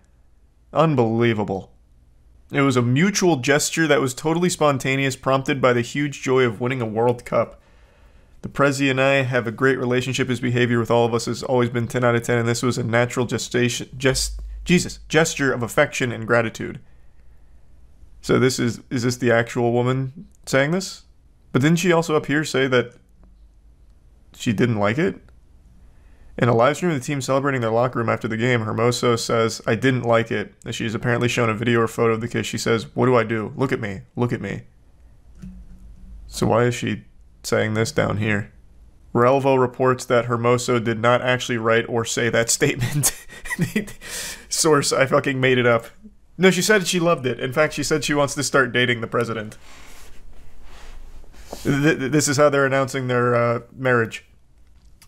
Unbelievable. It was a mutual gesture that was totally spontaneous, prompted by the huge joy of winning a World Cup. The Prezi and I have a great relationship. His behavior with all of us has always been 10 out of 10, and this was a natural gesture of affection and gratitude. So is this the actual woman saying this? But didn't she also up here say that she didn't like it? In a live stream of the team celebrating their locker room after the game, Hermoso says, I didn't like it. As she's apparently shown a video or photo of the kiss, she says, what do I do? Look at me. Look at me. So why is she saying this down here? Relvo reports that Hermoso did not actually write or say that statement. Source, I fucking made it up. No, she said she loved it. In fact, she said she wants to start dating the president. This is how they're announcing their marriage.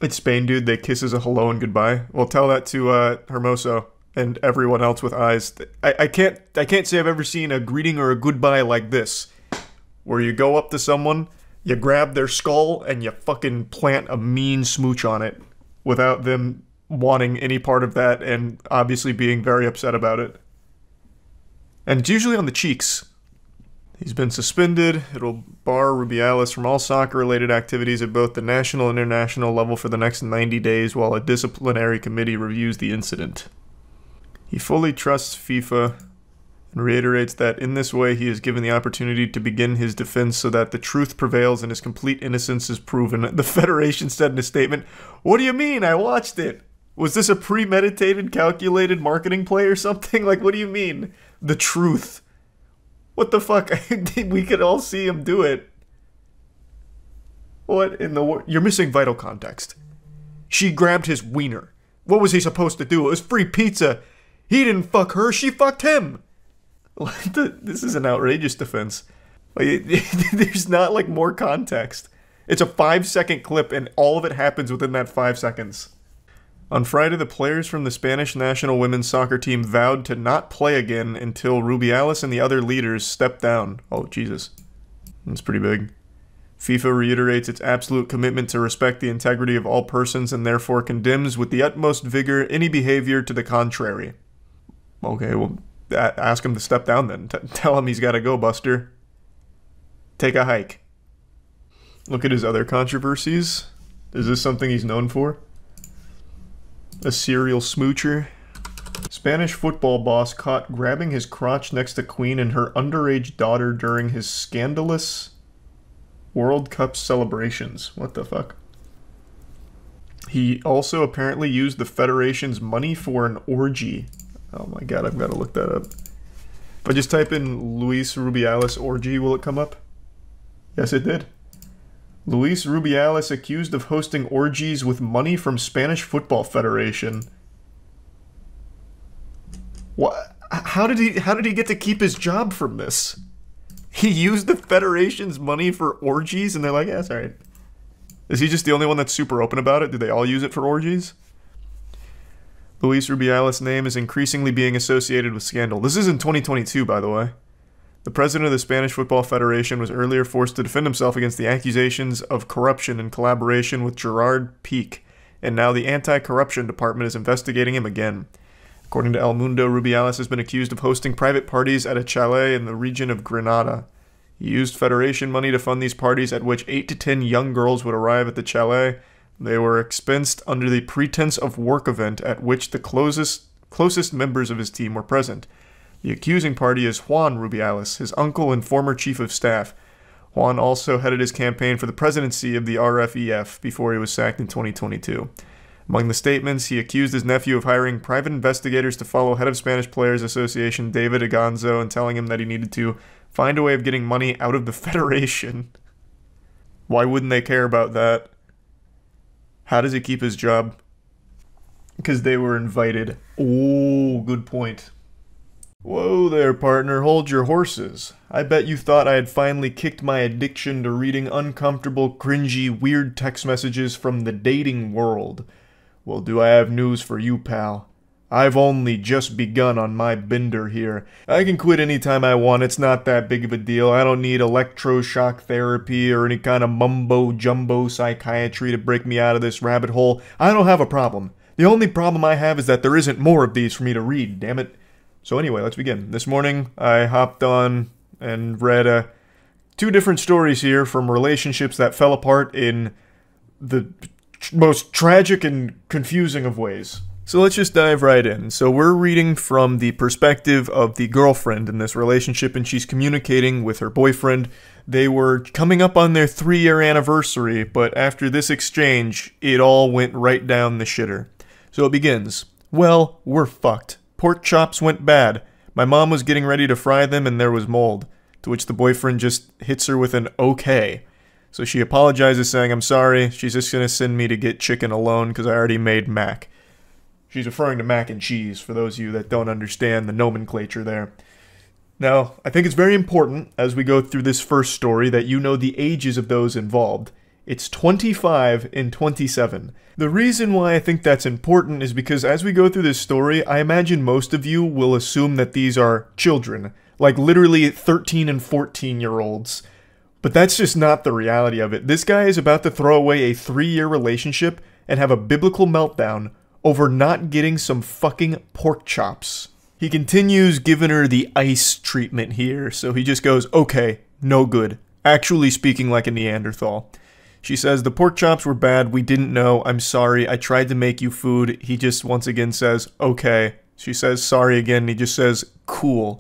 It's Spain, dude. They kiss as a hello and goodbye. Well, tell that to Hermoso and everyone else with eyes. I can't say I've ever seen a greeting or a goodbye like this, where you go up to someone, you grab their skull, and you fucking plant a mean smooch on it without them wanting any part of that and obviously being very upset about it. And it's usually on the cheeks. He's been suspended. It'll bar Rubiales from all soccer-related activities at both the national and international level for the next 90 days while a disciplinary committee reviews the incident. He fully trusts FIFA and reiterates that in this way he is given the opportunity to begin his defense so that the truth prevails and his complete innocence is proven. The Federation said in a statement, "What do you mean? I watched it. Was this a premeditated, calculated marketing play or something? Like, what do you mean? The truth. What the fuck? We could all see him do it. What in the world? You're missing vital context. She grabbed his wiener. What was he supposed to do? It was free pizza. He didn't fuck her. She fucked him. This is an outrageous defense. Like, there's not, like, more context. It's a 5-second clip, and all of it happens within that 5 seconds. On Friday, the players from the Spanish national women's soccer team vowed to not play again until Rubiales and the other leaders stepped down. Oh, Jesus. That's pretty big. FIFA reiterates its absolute commitment to respect the integrity of all persons and therefore condemns with the utmost vigor any behavior to the contrary. Okay, well, ask him to step down then. Tell him he's got to go, Buster. Take a hike. Look at his other controversies. Is this something he's known for? A serial smoocher? Spanish football boss caught grabbing his crotch next to Queen and her underage daughter during his scandalous World Cup celebrations. What the fuck? He also apparently used the Federation's money for an orgy. Oh my god, I've got to look that up. If I just type in Luis Rubiales orgy, will it come up? Yes, it did. Luis Rubiales accused of hosting orgies with money from Spanish Football Federation. What? How did he get to keep his job from this? He used the Federation's money for orgies, and they're like, yeah, that's alright. Is he just the only one that's super open about it? Do they all use it for orgies? Luis Rubiales' name is increasingly being associated with scandal. This is in 2022, by the way. The president of the Spanish Football Federation was earlier forced to defend himself against the accusations of corruption in collaboration with Gerard Piqué, and now the anti-corruption department is investigating him again. According to El Mundo, Rubiales has been accused of hosting private parties at a chalet in the region of Granada. He used Federation money to fund these parties at which 8 to 10 young girls would arrive at the chalet. They were expensed under the pretense of work event at which the closest members of his team were present. The accusing party is Juan Rubiales, his uncle and former chief of staff. Juan also headed his campaign for the presidency of the RFEF before he was sacked in 2022. Among the statements, he accused his nephew of hiring private investigators to follow head of Spanish Players Association David Aganzo and telling him that he needed to find a way of getting money out of the Federation. Why wouldn't they care about that? How does he keep his job? Because they were invited. Oh, good point. Whoa there, partner. Hold your horses. I bet you thought I had finally kicked my addiction to reading uncomfortable, cringy, weird text messages from the dating world. Well, do I have news for you, pal? I've only just begun on my bender here. I can quit anytime I want, it's not that big of a deal. I don't need electroshock therapy or any kind of mumbo-jumbo psychiatry to break me out of this rabbit hole. I don't have a problem. The only problem I have is that there isn't more of these for me to read, damn it. So anyway, let's begin. This morning, I hopped on and read 2 different stories here from relationships that fell apart in the most tragic and confusing of ways. So let's just dive right in. So we're reading from the perspective of the girlfriend in this relationship, and she's communicating with her boyfriend. They were coming up on their 3-year anniversary, but after this exchange, it all went right down the shitter. So it begins. Well, we're fucked. Pork chops went bad. My mom was getting ready to fry them and there was mold. To which the boyfriend just hits her with an okay. So she apologizes saying, I'm sorry, she's just gonna send me to get chicken alone because I already made mac. She's referring to mac and cheese, for those of you that don't understand the nomenclature there. Now, I think it's very important, as we go through this first story, that you know the ages of those involved. It's 25 and 27. The reason why I think that's important is because as we go through this story, I imagine most of you will assume that these are children, like literally 13 and 14-year-olds. But that's just not the reality of it. This guy is about to throw away a 3-year relationship and have a biblical meltdown over not getting some fucking pork chops. He continues giving her the ice treatment here, so he just goes, okay, no good. Actually speaking like a Neanderthal. She says, the pork chops were bad, we didn't know, I'm sorry, I tried to make you food. He just once again says, okay. She says, sorry again, and he just says, cool.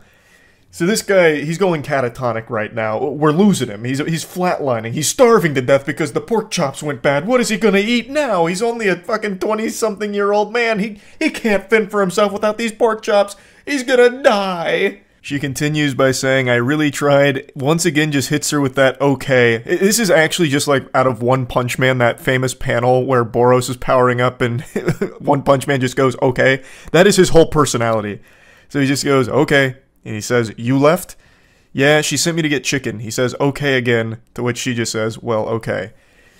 So this guy, he's going catatonic right now. We're losing him. He's flatlining. He's starving to death because the pork chops went bad. What is he gonna eat now? He's only a fucking 20-something-year-old man. He can't fend for himself without these pork chops. He's gonna die. She continues by saying, I really tried. Once again, just hits her with that okay. This is actually just like out of One Punch Man, that famous panel where Boros is powering up and One Punch Man just goes, okay. That is his whole personality. So he just goes, okay. And he says, you left? Yeah, she sent me to get chicken. He says, okay again, to which she just says, well, okay.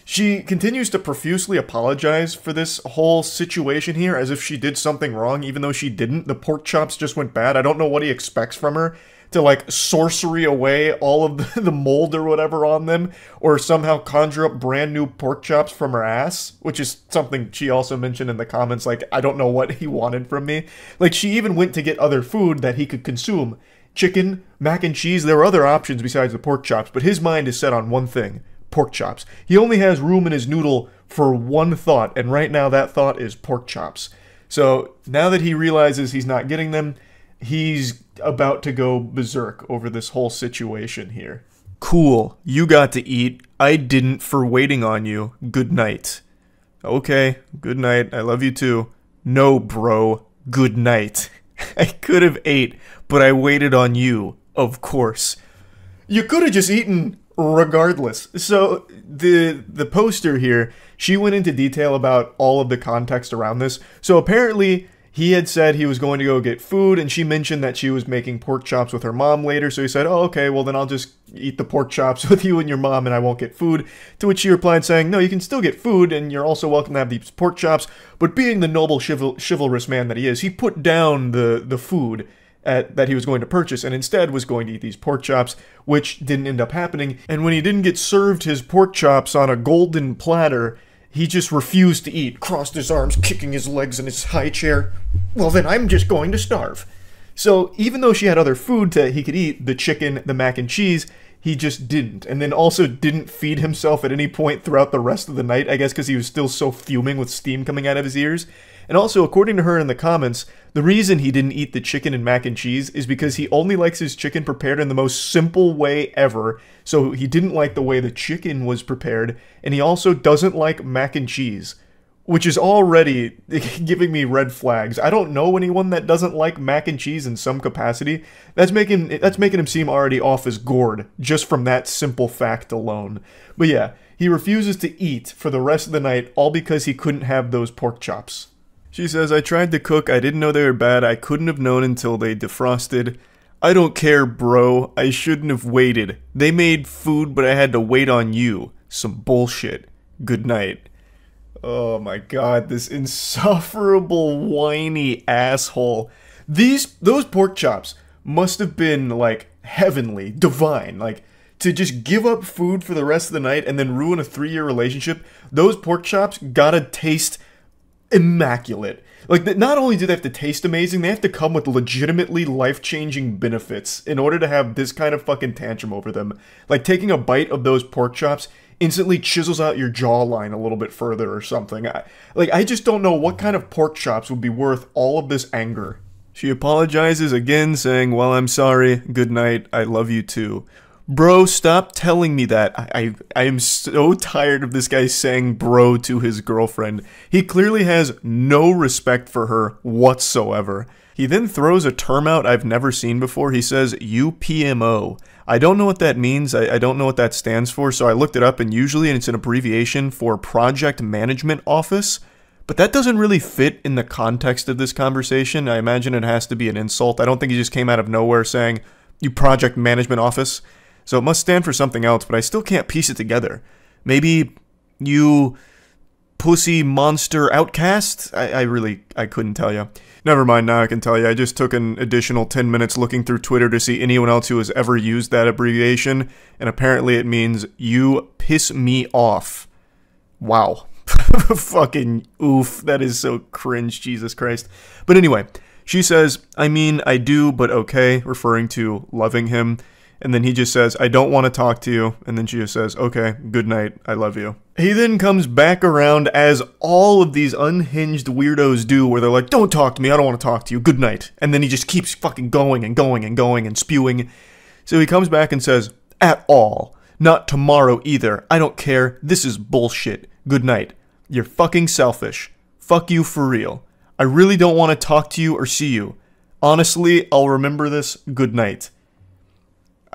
She continues to profusely apologize for this whole situation here, as if she did something wrong, even though she didn't. The pork chops just went bad. I don't know what he expects from her. to like sorcery away all of the mold or whatever on them, or somehow conjure up brand new pork chops from her ass, which is something she also mentioned in the comments, like, I don't know what he wanted from me. Like, she even went to get other food that he could consume. Chicken, mac and cheese, there are other options besides the pork chops, but his mind is set on one thing: pork chops. He only has room in his noodle for one thought, and right now that thought is pork chops. So now that he realizes he's not getting them, he's about to go berserk over this whole situation here. Cool, you got to eat. I didn't for waiting on you. Good night. Okay, good night. I love you too. No, bro. Good night. I could have ate, but I waited on you, of course. You could have just eaten regardless. So the poster here, she went into detail about all of the context around this. So apparently he had said he was going to go get food, and she mentioned that she was making pork chops with her mom later. So he said, oh, okay, well then I'll just eat the pork chops with you and your mom and I won't get food. To which she replied saying, no, you can still get food and you're also welcome to have these pork chops. But being the noble chivalrous man that he is, he put down the food that he was going to purchase and instead was going to eat these pork chops, which didn't end up happening. And when he didn't get served his pork chops on a golden platter, he just refused to eat, crossed his arms, kicking his legs in his high chair. Well, then I'm just going to starve. So even though she had other food he could eat, the chicken, the mac and cheese, he just didn't. And then also didn't feed himself at any point throughout the rest of the night, I guess because he was still so fuming with steam coming out of his ears. And also, according to her in the comments, the reason he didn't eat the chicken and mac and cheese is because he only likes his chicken prepared in the most simple way ever. So he didn't like the way the chicken was prepared, and he also doesn't like mac and cheese, which is already giving me red flags. I don't know anyone that doesn't like mac and cheese in some capacity. That's making him seem already off his gourd just from that simple fact alone. But yeah, he refuses to eat for the rest of the night, all because he couldn't have those pork chops. She says, I tried to cook, I didn't know they were bad, I couldn't have known until they defrosted. I don't care, bro, I shouldn't have waited. They made food, but I had to wait on you. Some bullshit. Good night. Oh my god, this insufferable, whiny asshole. Those pork chops must have been, like, heavenly, divine, like, to just give up food for the rest of the night and then ruin a 3-year relationship. Those pork chops gotta taste immaculate. Like, not only do they have to taste amazing, they have to come with legitimately life-changing benefits in order to have this kind of fucking tantrum over them. Like, taking a bite of those pork chops instantly chisels out your jawline a little bit further or something. I just don't know what kind of pork chops would be worth all of this anger. She apologizes again, saying, well, I'm sorry, good night, I love you too. Bro, stop telling me that. I am so tired of this guy saying bro to his girlfriend. He clearly has no respect for her whatsoever. He then throws a term out I've never seen before. He says UPMO. I don't know what that means. I don't know what that stands for, so I looked it up, and usually it's an abbreviation for Project Management Office. But that doesn't really fit in the context of this conversation. I imagine it has to be an insult. I don't think he just came out of nowhere saying, you Project Management Office. So it must stand for something else, but I still can't piece it together. Maybe you pussy monster outcast? I couldn't tell you. Never mind, now I can tell you. I just took an additional 10 minutes looking through Twitter to see anyone else who has ever used that abbreviation, and apparently it means you piss me off. Wow. Fucking oof. That is so cringe, Jesus Christ. But anyway, she says, I mean, I do, but okay, referring to loving him. And then he just says, I don't want to talk to you. And then she just says, okay, good night, I love you. He then comes back around, as all of these unhinged weirdos do, where they're like, don't talk to me, I don't want to talk to you, good night. And then he just keeps fucking going and going and going and spewing. So he comes back and says, at all. Not tomorrow either. I don't care. This is bullshit. Good night. You're fucking selfish. Fuck you for real. I really don't want to talk to you or see you. Honestly, I'll remember this. Good night.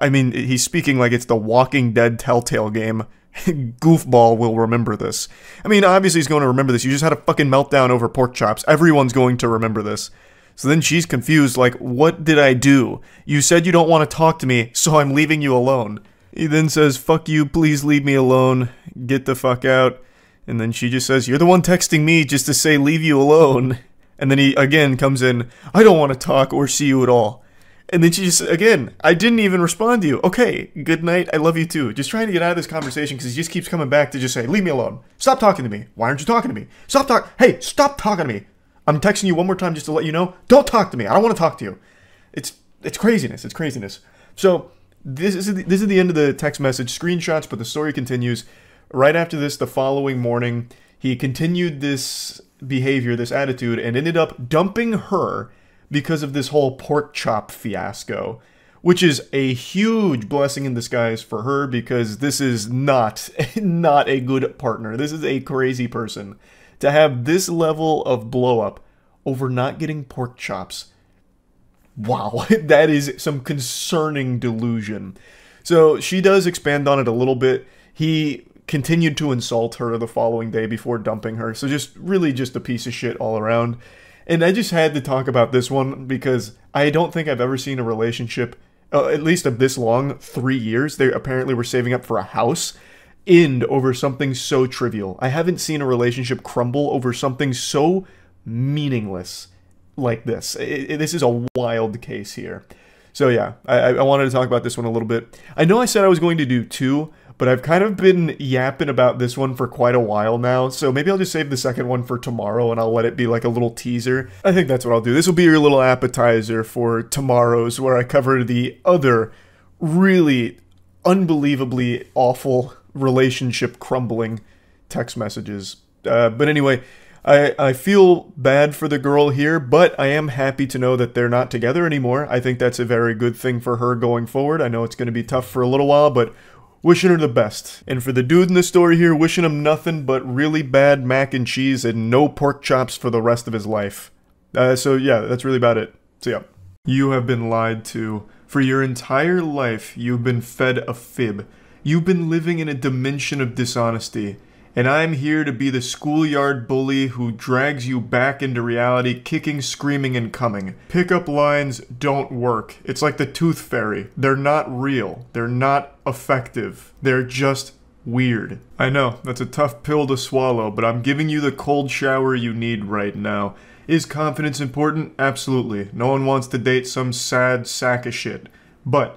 I mean, he's speaking like it's the Walking Dead Telltale game. Goofball will remember this. I mean, obviously he's going to remember this. You just had a fucking meltdown over pork chops. Everyone's going to remember this. So then she's confused, like, what did I do? You said you don't want to talk to me, so I'm leaving you alone. He then says, fuck you, please leave me alone. Get the fuck out. And then she just says, you're the one texting me just to say leave you alone. And then he again comes in, I don't want to talk or see you at all. And then she just, again, I didn't even respond to you. Okay, good night, I love you too. Just trying to get out of this conversation because he just keeps coming back to just say, leave me alone. Stop talking to me. Why aren't you talking to me? Hey, stop talking to me. I'm texting you one more time just to let you know. Don't talk to me. I don't want to talk to you. It's craziness. It's craziness. So this is the end of the text message screenshots, but the story continues. Right after this, the following morning, he continued this behavior, this attitude, and ended up dumping her because of this whole pork chop fiasco, which is a huge blessing in disguise for her because this is not a good partner. This is a crazy person. To have this level of blow up over not getting pork chops, wow, that is some concerning delusion. So she does expand on it a little bit. He continued to insult her the following day before dumping her. So really just a piece of shit all around. And I just had to talk about this one because I don't think I've ever seen a relationship, at least of this long, 3 years, they apparently were saving up for a house, end over something so trivial. I haven't seen a relationship crumble over something so meaningless like this. This is a wild case here. So yeah, I wanted to talk about this one a little bit. I know I said I was going to do 2, but I've kind of been yapping about this one for quite a while now, so maybe I'll just save the second one for tomorrow and I'll let it be like a little teaser. I think that's what I'll do. This will be your little appetizer for tomorrow's, where I cover the other really unbelievably awful relationship crumbling text messages. But anyway, I feel bad for the girl here, but I am happy to know that they're not together anymore. I think that's a very good thing for her going forward. I know it's going to be tough for a little while, but wishing her the best. And for the dude in the story here, wishing him nothing but really bad mac and cheese and no pork chops for the rest of his life. So yeah, that's really about it. So yeah. You have been lied to. For your entire life, you've been fed a fib. You've been living in a dimension of dishonesty. And I'm here to be the schoolyard bully who drags you back into reality, kicking, screaming, and coming. Pickup lines don't work. It's like the tooth fairy. They're not real. They're not effective. They're just weird. I know, that's a tough pill to swallow, but I'm giving you the cold shower you need right now. Is confidence important? Absolutely. No one wants to date some sad sack of shit. But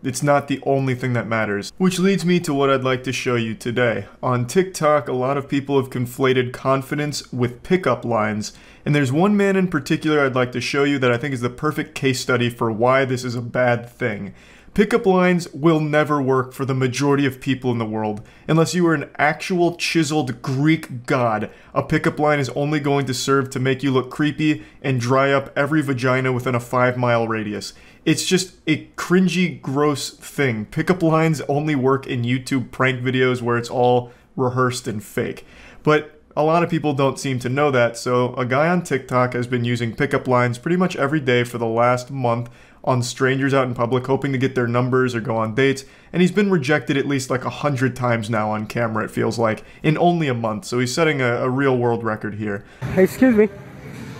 it's not the only thing that matters. Which leads me to what I'd like to show you today. On TikTok, a lot of people have conflated confidence with pickup lines, and there's one man in particular I'd like to show you that I think is the perfect case study for why this is a bad thing. Pickup lines will never work for the majority of people in the world. Unless you are an actual chiseled Greek god, a pickup line is only going to serve to make you look creepy and dry up every vagina within a 5-mile radius. It's just a cringy, gross thing. Pickup lines only work in YouTube prank videos where it's all rehearsed and fake. But a lot of people don't seem to know that, so a guy on TikTok has been using pickup lines pretty much every day for the last month on strangers out in public, hoping to get their numbers or go on dates, and he's been rejected at least like 100 times now on camera, it feels like, in only a month, so he's setting a real world record here. Hey, excuse me.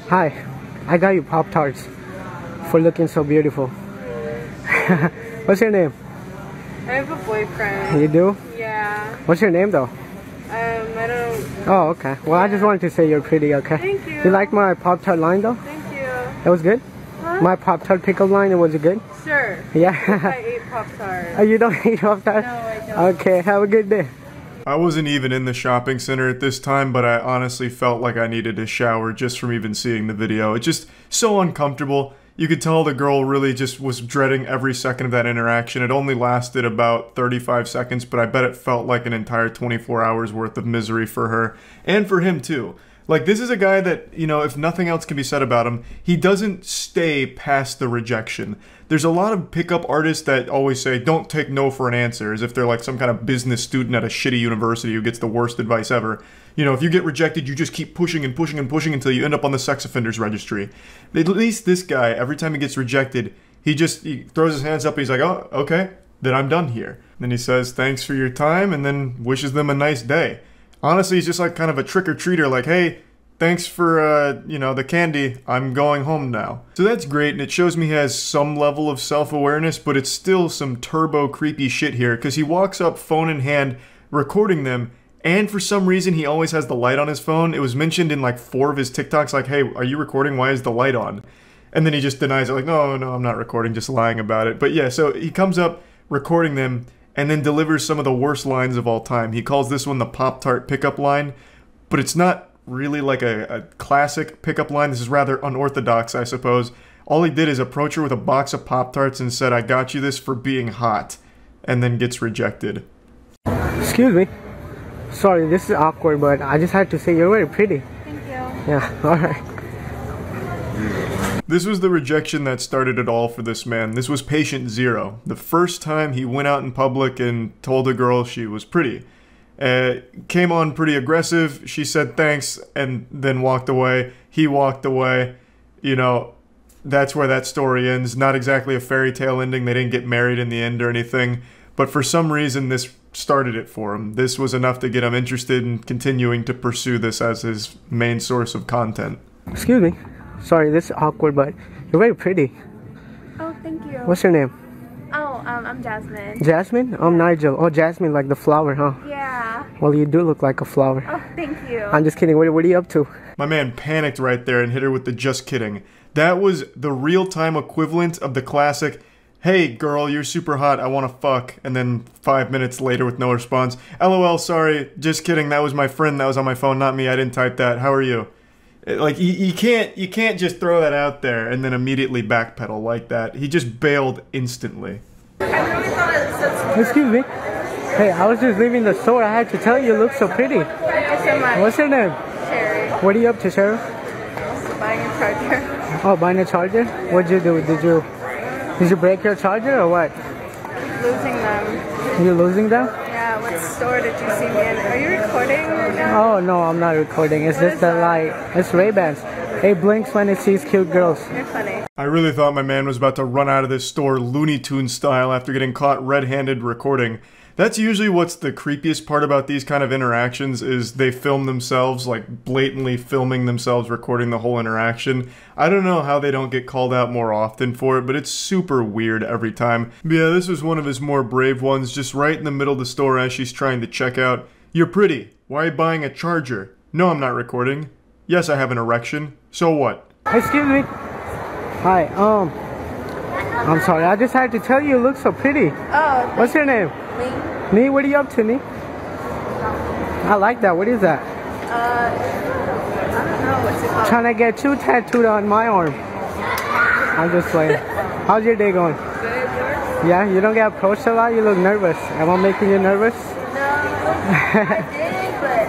Hi, I got you Pop-Tarts for looking so beautiful. What's your name? I have a boyfriend. You do? Yeah. What's your name though? I don't... Oh, okay. Well, I just wanted to say you're pretty, okay? Thank you. You like my Pop-Tart line though? Thank you. That was good? Huh? My Pop-Tart pickle line, was it good? Sure. Yeah. I ate Pop-Tarts. Oh, you don't eat Pop-Tarts? No, I don't. Okay, have a good day. I wasn't even in the shopping center at this time, but I honestly felt like I needed a shower just from even seeing the video. It's just so uncomfortable. You could tell the girl really just was dreading every second of that interaction. It only lasted about 35 seconds, but I bet it felt like an entire 24 hours worth of misery for her. And for him, too. Like, this is a guy that, you know, if nothing else can be said about him, he doesn't stay past the rejection. There's a lot of pickup artists that always say, don't take no for an answer, as if they're like some kind of business student at a shitty university who gets the worst advice ever. You know, if you get rejected, you just keep pushing and pushing and pushing until you end up on the sex offenders registry. At least this guy, every time he gets rejected, he throws his hands up and he's like, oh, okay, then I'm done here. Then he says, thanks for your time, and then wishes them a nice day. Honestly, he's just like kind of a trick-or-treater, like, hey, thanks for, you know, the candy, I'm going home now. So that's great, and it shows me he has some level of self-awareness, but it's still some turbo creepy shit here, because he walks up phone in hand, recording them, and for some reason he always has the light on his phone. It was mentioned in like 4 of his TikToks, like, hey, are you recording? Why is the light on? And then he just denies it, like, no, I'm not recording, just lying about it. But yeah, so he comes up recording them and then delivers some of the worst lines of all time. He calls this one the Pop-Tart pickup line, but it's not really like a classic pickup line. This is rather unorthodox, I suppose. All he did is approach her with a box of Pop-Tarts and said, I got you this for being hot, and then gets rejected. Excuse me. Sorry, this is awkward, but I just had to say you're very pretty. Thank you. Yeah, alright. This was the rejection that started it all for this man. This was patient 0. The first time he went out in public and told a girl she was pretty. Came on pretty aggressive. She said thanks and then walked away. He walked away. You know, that's where that story ends. Not exactly a fairy tale ending. They didn't get married in the end or anything. But for some reason, this started it for him. This was enough to get him interested in continuing to pursue this as his main source of content. Excuse me. Sorry, this is awkward, but you're very pretty. Oh, thank you. What's your name? Oh, I'm Jasmine. Jasmine? I'm Nigel. Oh, Jasmine, like the flower, huh? Yeah. Well, you do look like a flower. Oh, thank you. I'm just kidding. What are you up to? My man panicked right there and hit her with the just kidding. That was the real-time equivalent of the classic, hey girl, you're super hot, I wanna fuck, and then 5 minutes later with no response, LOL, sorry, just kidding, that was my friend, that was on my phone, not me, I didn't type that, how are you? Like, you can't just throw that out there and then immediately backpedal like that. He just bailed instantly. Excuse me. Hey, I was just leaving the store. I had to tell you, you look so pretty. Thank you so much. What's your name? Sherry. What are you up to, Sarah? Buying a charger. Oh, buying a charger? What'd you do? Did you break your charger or what? Losing them. You're losing them? Yeah, what store did you see me in? Are you recording right now? Oh, no, I'm not recording. It's just the light. It's Ray-Bans. It blinks when it sees cute girls. You're funny. I really thought my man was about to run out of this store Looney Tunes style after getting caught red-handed recording. That's usually what's the creepiest part about these kind of interactions, is they film themselves, like blatantly filming themselves recording the whole interaction. I don't know how they don't get called out more often for it, but it's super weird every time. But yeah, this was one of his more brave ones, just right in the middle of the store as she's trying to check out. You're pretty. Why are you buying a charger? No, I'm not recording. Yes, I have an erection. So what? Excuse me. Hi, I'm sorry, I just had to tell you, you look so pretty. Oh, what's your name? Me. Nee, what are you up to, Nee? I like that. What is that? I don't know. What's it called? Trying to get you tattooed on my arm. I'm just playing. How's your day going? Good. Yours? Yeah, you don't get approached a lot? You look nervous. Am I making you nervous? No, I did, but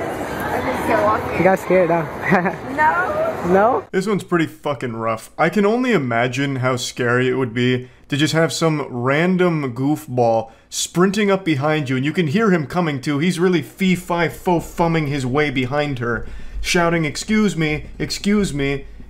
I just kept walking. You got scared, huh? No. No? This one's pretty fucking rough. I can only imagine how scary it would be to just have some random goofball sprinting up behind you, and you can hear him coming too. He's really fee-fi-fo-fumming his way behind her, shouting, excuse me,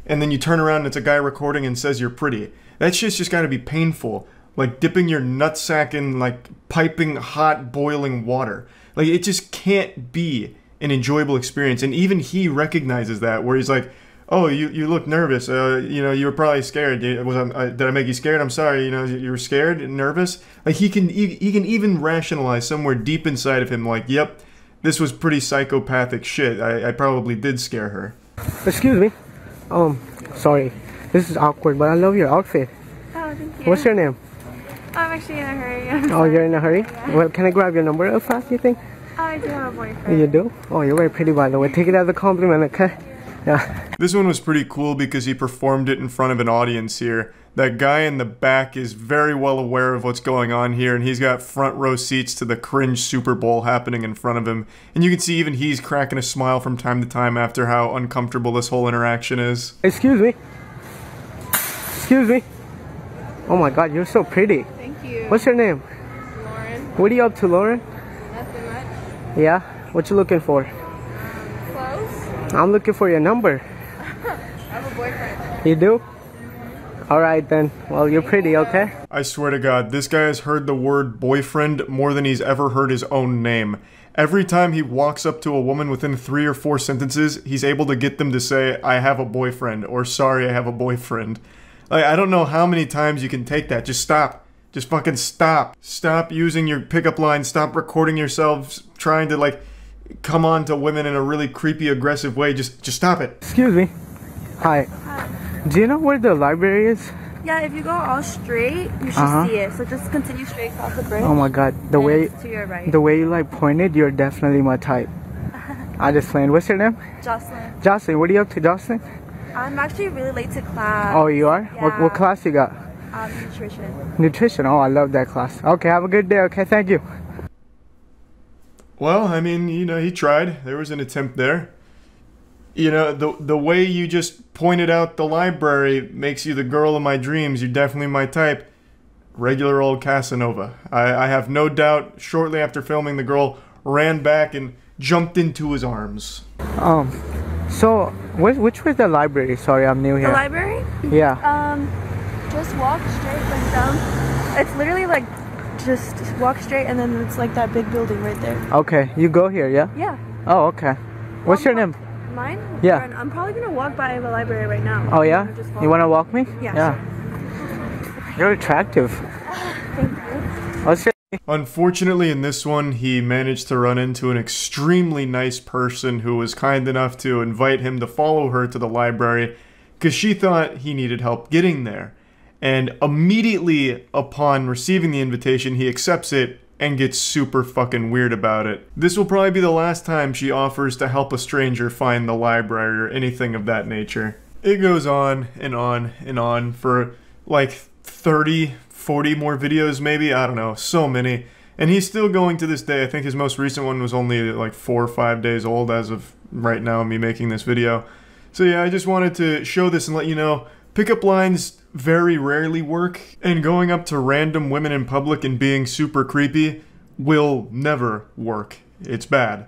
and then you turn around and it's a guy recording and says you're pretty. That shit's just gotta be painful. Like dipping your nutsack in, like, piping hot, boiling water. Like, it just can't be an enjoyable experience, and even he recognizes that, where he's like, oh, you look nervous. You know, you were probably scared. Did I make you scared? I'm sorry. You know, you were scared and nervous. Like he can even rationalize somewhere deep inside of him, like, yep, this was pretty psychopathic shit. I probably did scare her. Excuse me. Sorry. This is awkward, but I love your outfit. Oh, thank you. What's your name? I'm actually in a hurry. Oh, you're in a hurry? Yeah. Well, can I grab your number real fast, you think? I do have a boyfriend. You do? Oh, you're very pretty, by the way. Take it as a compliment, okay? Yeah. This one was pretty cool because he performed it in front of an audience here. That guy in the back is very well aware of what's going on here, and he's got front row seats to the cringe Super Bowl happening in front of him. And you can see even he's cracking a smile from time to time after how uncomfortable this whole interaction is. Excuse me. Excuse me. Oh my god, you're so pretty. Thank you. What's your name? Lauren. What are you up to, Lauren? Nothing much. Yeah? What you looking for? Close? I'm looking for your number. I have a boyfriend. You do? Alright then. Well, you're pretty, okay? I swear to God, this guy has heard the word boyfriend more than he's ever heard his own name. Every time he walks up to a woman within 3 or 4 sentences, he's able to get them to say, I have a boyfriend, or sorry, I have a boyfriend. Like, I don't know how many times you can take that. Just stop. Just fucking stop. Stop using your pickup lines. Stop recording yourselves trying to, like, come on to women in a really creepy, aggressive way. Just stop it. Excuse me. Hi. Hi. Do you know where the library is? Yeah, if you go all straight, you should see it. So just continue straight across the bridge. Oh my god, the way to your right. The way you like pointed, you're definitely my type. I just playing. What's your name? Jocelyn. Jocelyn, what are you up to, Jocelyn? I'm actually really late to class. Oh, you are? Yeah. What class you got? Nutrition. Nutrition. Oh, I love that class. Okay, have a good day. Okay, thank you. Well, I mean, you know, he tried. There was an attempt there. You know, the way you just pointed out the library makes you the girl of my dreams. You're definitely my type. Regular old Casanova. I have no doubt shortly after filming, the girl ran back and jumped into his arms. So, which was the library? Sorry, I'm new here. The library? Yeah. Just walk straight like down. It's literally like, just walk straight and then it's like that big building right there. Okay, you go here, yeah? Yeah. Oh, okay. What's your name? Mine? Yeah. I'm probably gonna walk by the library right now. Oh yeah? You wanna walk me? Yeah. Sure. You're attractive. Thank you. What's your Unfortunately, in this one, he managed to run into an extremely nice person who was kind enough to invite him to follow her to the library because she thought he needed help getting there. And immediately upon receiving the invitation, he accepts it and gets super fucking weird about it. This will probably be the last time she offers to help a stranger find the library or anything of that nature. It goes on and on and on for like 30, 40 more videos maybe, I don't know, so many. And he's still going to this day. I think his most recent one was only like 4 or 5 days old as of right now, me making this video. So yeah, I just wanted to show this and let you know, pickup lines very rarely work, and going up to random women in public and being super creepy will never work. It's bad.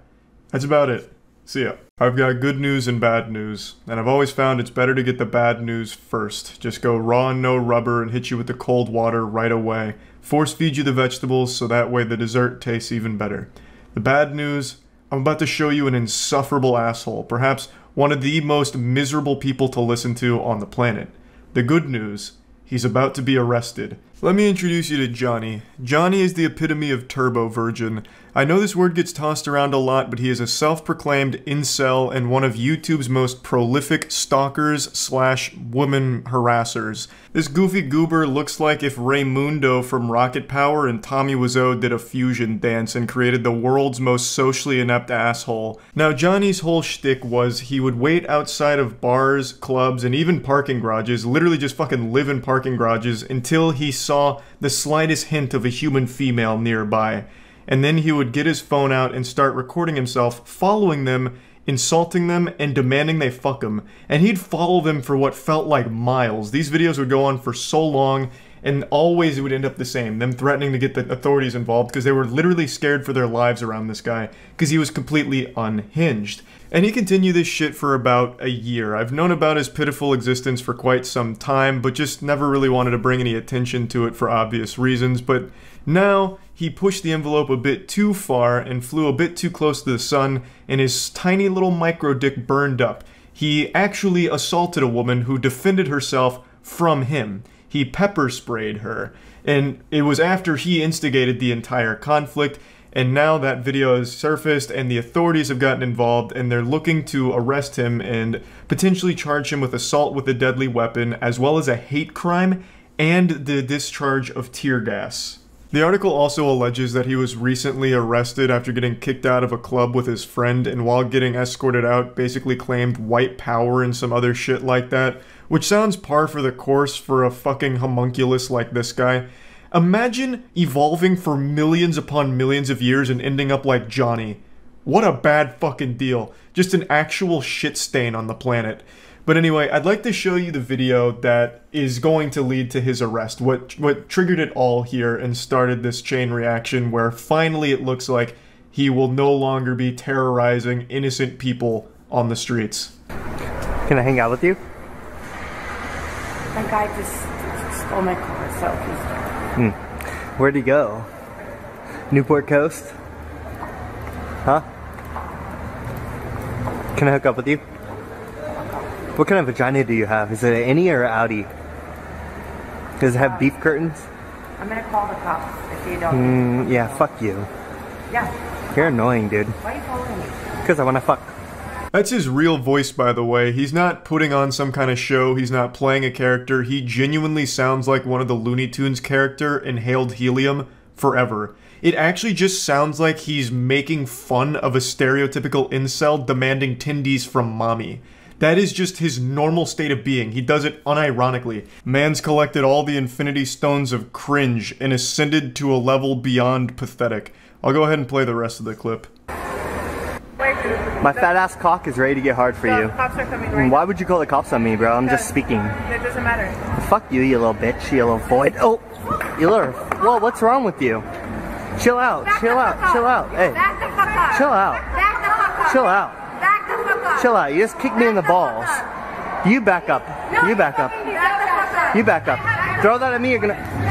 That's about it. See ya. I've got good news and bad news, and I've always found it's better to get the bad news first. Just go raw and no rubber and hit you with the cold water right away. Force feed you the vegetables so that way the dessert tastes even better. The bad news, I'm about to show you an insufferable asshole, perhaps one of the most miserable people to listen to on the planet. The good news, he's about to be arrested. Let me introduce you to Johnny. Johnny is the epitome of turbo virgin. I know this word gets tossed around a lot, but he is a self-proclaimed incel and one of YouTube's most prolific stalkers / woman harassers. This goofy goober looks like if Raymundo from Rocket Power and Tommy Wiseau did a fusion dance and created the world's most socially inept asshole. Now Johnny's whole shtick was he would wait outside of bars, clubs, and even parking garages, literally just fucking live in parking garages until he saw the slightest hint of a human female nearby. And then he would get his phone out and start recording himself, following them, insulting them, and demanding they fuck him. And he'd follow them for what felt like miles. These videos would go on for so long, and always it would end up the same. Them threatening to get the authorities involved because they were literally scared for their lives around this guy because he was completely unhinged. And he continued this shit for about a year. I've known about his pitiful existence for quite some time, but just never really wanted to bring any attention to it for obvious reasons. But now, he pushed the envelope a bit too far and flew a bit too close to the sun, and his tiny little micro dick burned up. He actually assaulted a woman who defended herself from him. He pepper sprayed her, and it was after he instigated the entire conflict, and now that video has surfaced and the authorities have gotten involved and they're looking to arrest him and potentially charge him with assault with a deadly weapon as well as a hate crime and the discharge of tear gas. The article also alleges that he was recently arrested after getting kicked out of a club with his friend, and while getting escorted out basically claimed white power and some other shit like that, which sounds par for the course for a fucking homunculus like this guy. Imagine evolving for millions upon millions of years and ending up like Johnny. What a bad fucking deal. Just an actual shit stain on the planet. But anyway, I'd like to show you the video that is going to lead to his arrest. What triggered it all here and started this chain reaction where finally it looks like he will no longer be terrorizing innocent people on the streets. Can I hang out with you? That guy just stole my car, so he's... Where'd he go? Newport Coast? Huh? Can I hook up with you? What kind of vagina do you have? Is it an innie or an outie? Does it have beef curtains? I'm gonna call the cops if you don't. Yeah, fuck you. Yeah. You're annoying, dude. Why are you calling me? Because I wanna fuck. That's his real voice, by the way. He's not putting on some kind of show, he's not playing a character, he genuinely sounds like one of the Looney Tunes character Inhaled Helium forever. It actually just sounds like he's making fun of a stereotypical incel demanding tindies from mommy. That is just his normal state of being. He does it unironically. Man's collected all the infinity stones of cringe and ascended to a level beyond pathetic. I'll go ahead and play the rest of the clip. My fat ass cock is ready to get hard for you. Cops are coming right Why would you call the cops on me, bro? I'm just speaking. It doesn't matter. Fuck you, you little bitch, you little void. Oh, you little. Whoa, what's wrong with you? Chill out, chill out, chill out. Hey, chill out, chill out. Chill out, you just kicked me in the balls. You back up, you back up, you back up. Throw that at me, you're gonna...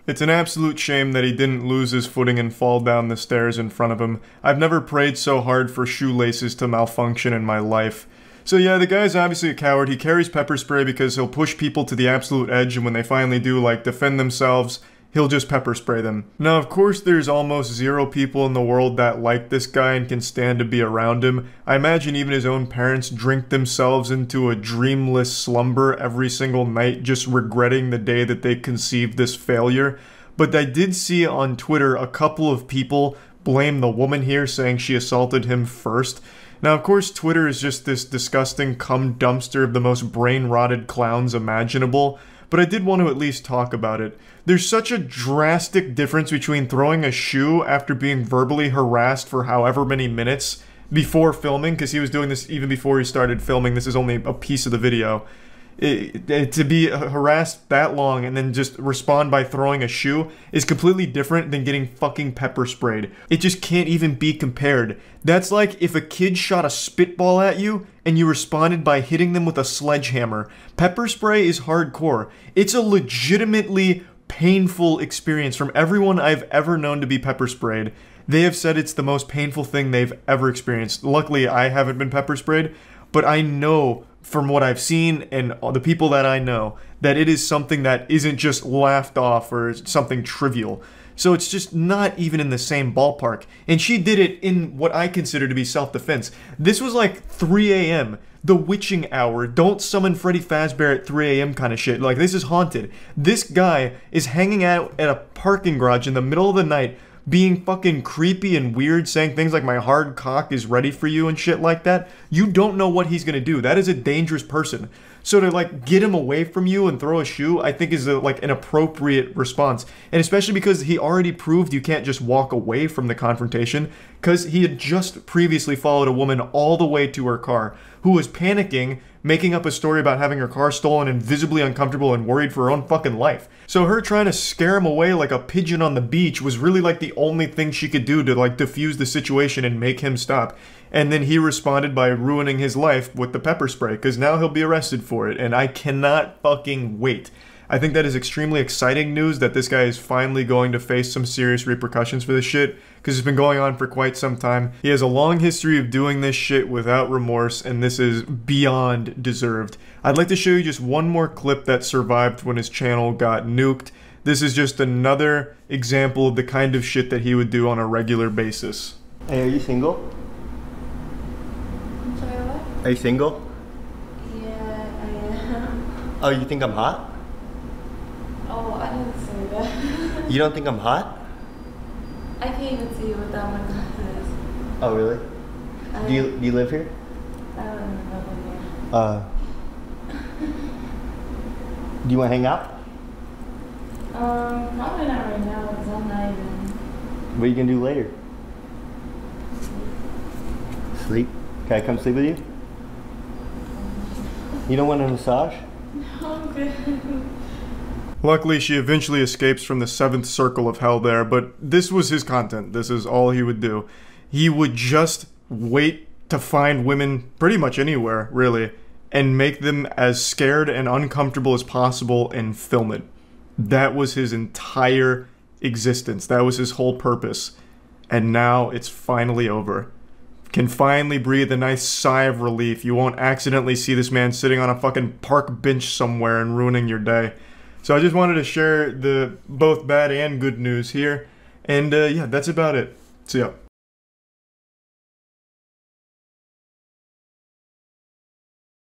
It's an absolute shame that he didn't lose his footing and fall down the stairs in front of him. I've never prayed so hard for shoelaces to malfunction in my life. So yeah, the guy's obviously a coward. He carries pepper spray because he'll push people to the absolute edge, and when they finally do, like, defend themselves, he'll just pepper spray them. Now, of course, there's almost 0 people in the world that like this guy and can stand to be around him. I imagine even his own parents drink themselves into a dreamless slumber every single night, just regretting the day that they conceived this failure. But I did see on Twitter a couple of people blame the woman here, saying she assaulted him first. Now, of course, Twitter is just this disgusting cum dumpster of the most brain-rotted clowns imaginable, but I did want to at least talk about it. There's such a drastic difference between throwing a shoe after being verbally harassed for however many minutes before filming, because he was doing this even before he started filming. This is only a piece of the video. To be harassed that long and then just respond by throwing a shoe is completely different than getting fucking pepper sprayed. It just can't even be compared. That's like if a kid shot a spitball at you and you responded by hitting them with a sledgehammer. Pepper spray is hardcore. It's a legitimately painful experience from everyone I've ever known to be pepper sprayed. They have said it's the most painful thing they've ever experienced. Luckily, I haven't been pepper sprayed, but I know from what I've seen and the people that I know that it is something that isn't just laughed off or something trivial. So it's just not even in the same ballpark. And she did it in what I consider to be self-defense. This was like 3 a.m. The witching hour. Don't summon Freddy Fazbear at 3 a.m. kind of shit. Like, this is haunted. This guy is hanging out at a parking garage in the middle of the night being fucking creepy and weird, saying things like my hard cock is ready for you and shit like that. You don't know what he's gonna do. That is a dangerous person. So to like get him away from you and throw a shoe, I think is like an appropriate response. And especially because he already proved you can't just walk away from the confrontation, because he had just previously followed a woman all the way to her car who was panicking, making up a story about having her car stolen and visibly uncomfortable and worried for her own fucking life. So her trying to scare him away like a pigeon on the beach was really like the only thing she could do to like diffuse the situation and make him stop. And then he responded by ruining his life with the pepper spray, because now he'll be arrested for it, and I cannot fucking wait. I think that is extremely exciting news that this guy is finally going to face some serious repercussions for this shit, because it's been going on for quite some time. He has a long history of doing this shit without remorse, and this is beyond deserved. I'd like to show you just one more clip that survived when his channel got nuked. This is just another example of the kind of shit that he would do on a regular basis. Hey, are you single? I'm sorry, what? Are you single? Yeah, I am. Oh, you think I'm hot? Oh, I didn't say that. You don't think I'm hot? I can't even see you without my glasses. Oh, really? Do you live here? I don't even know here. Do you want to hang out? Probably not right now because I'm not even. What are you going to do later? Sleep? Can I come sleep with you? You don't want a massage? No, I'm good. Luckily, she eventually escapes from the 7th circle of hell there, but this was his content. This is all he would do. He would just wait to find women pretty much anywhere, really, and make them as scared and uncomfortable as possible and film it. That was his entire existence. That was his whole purpose. And now it's finally over. Can finally breathe a nice sigh of relief. You won't accidentally see this man sitting on a fucking park bench somewhere and ruining your day. So I just wanted to share the both bad and good news here. And yeah, that's about it. See ya.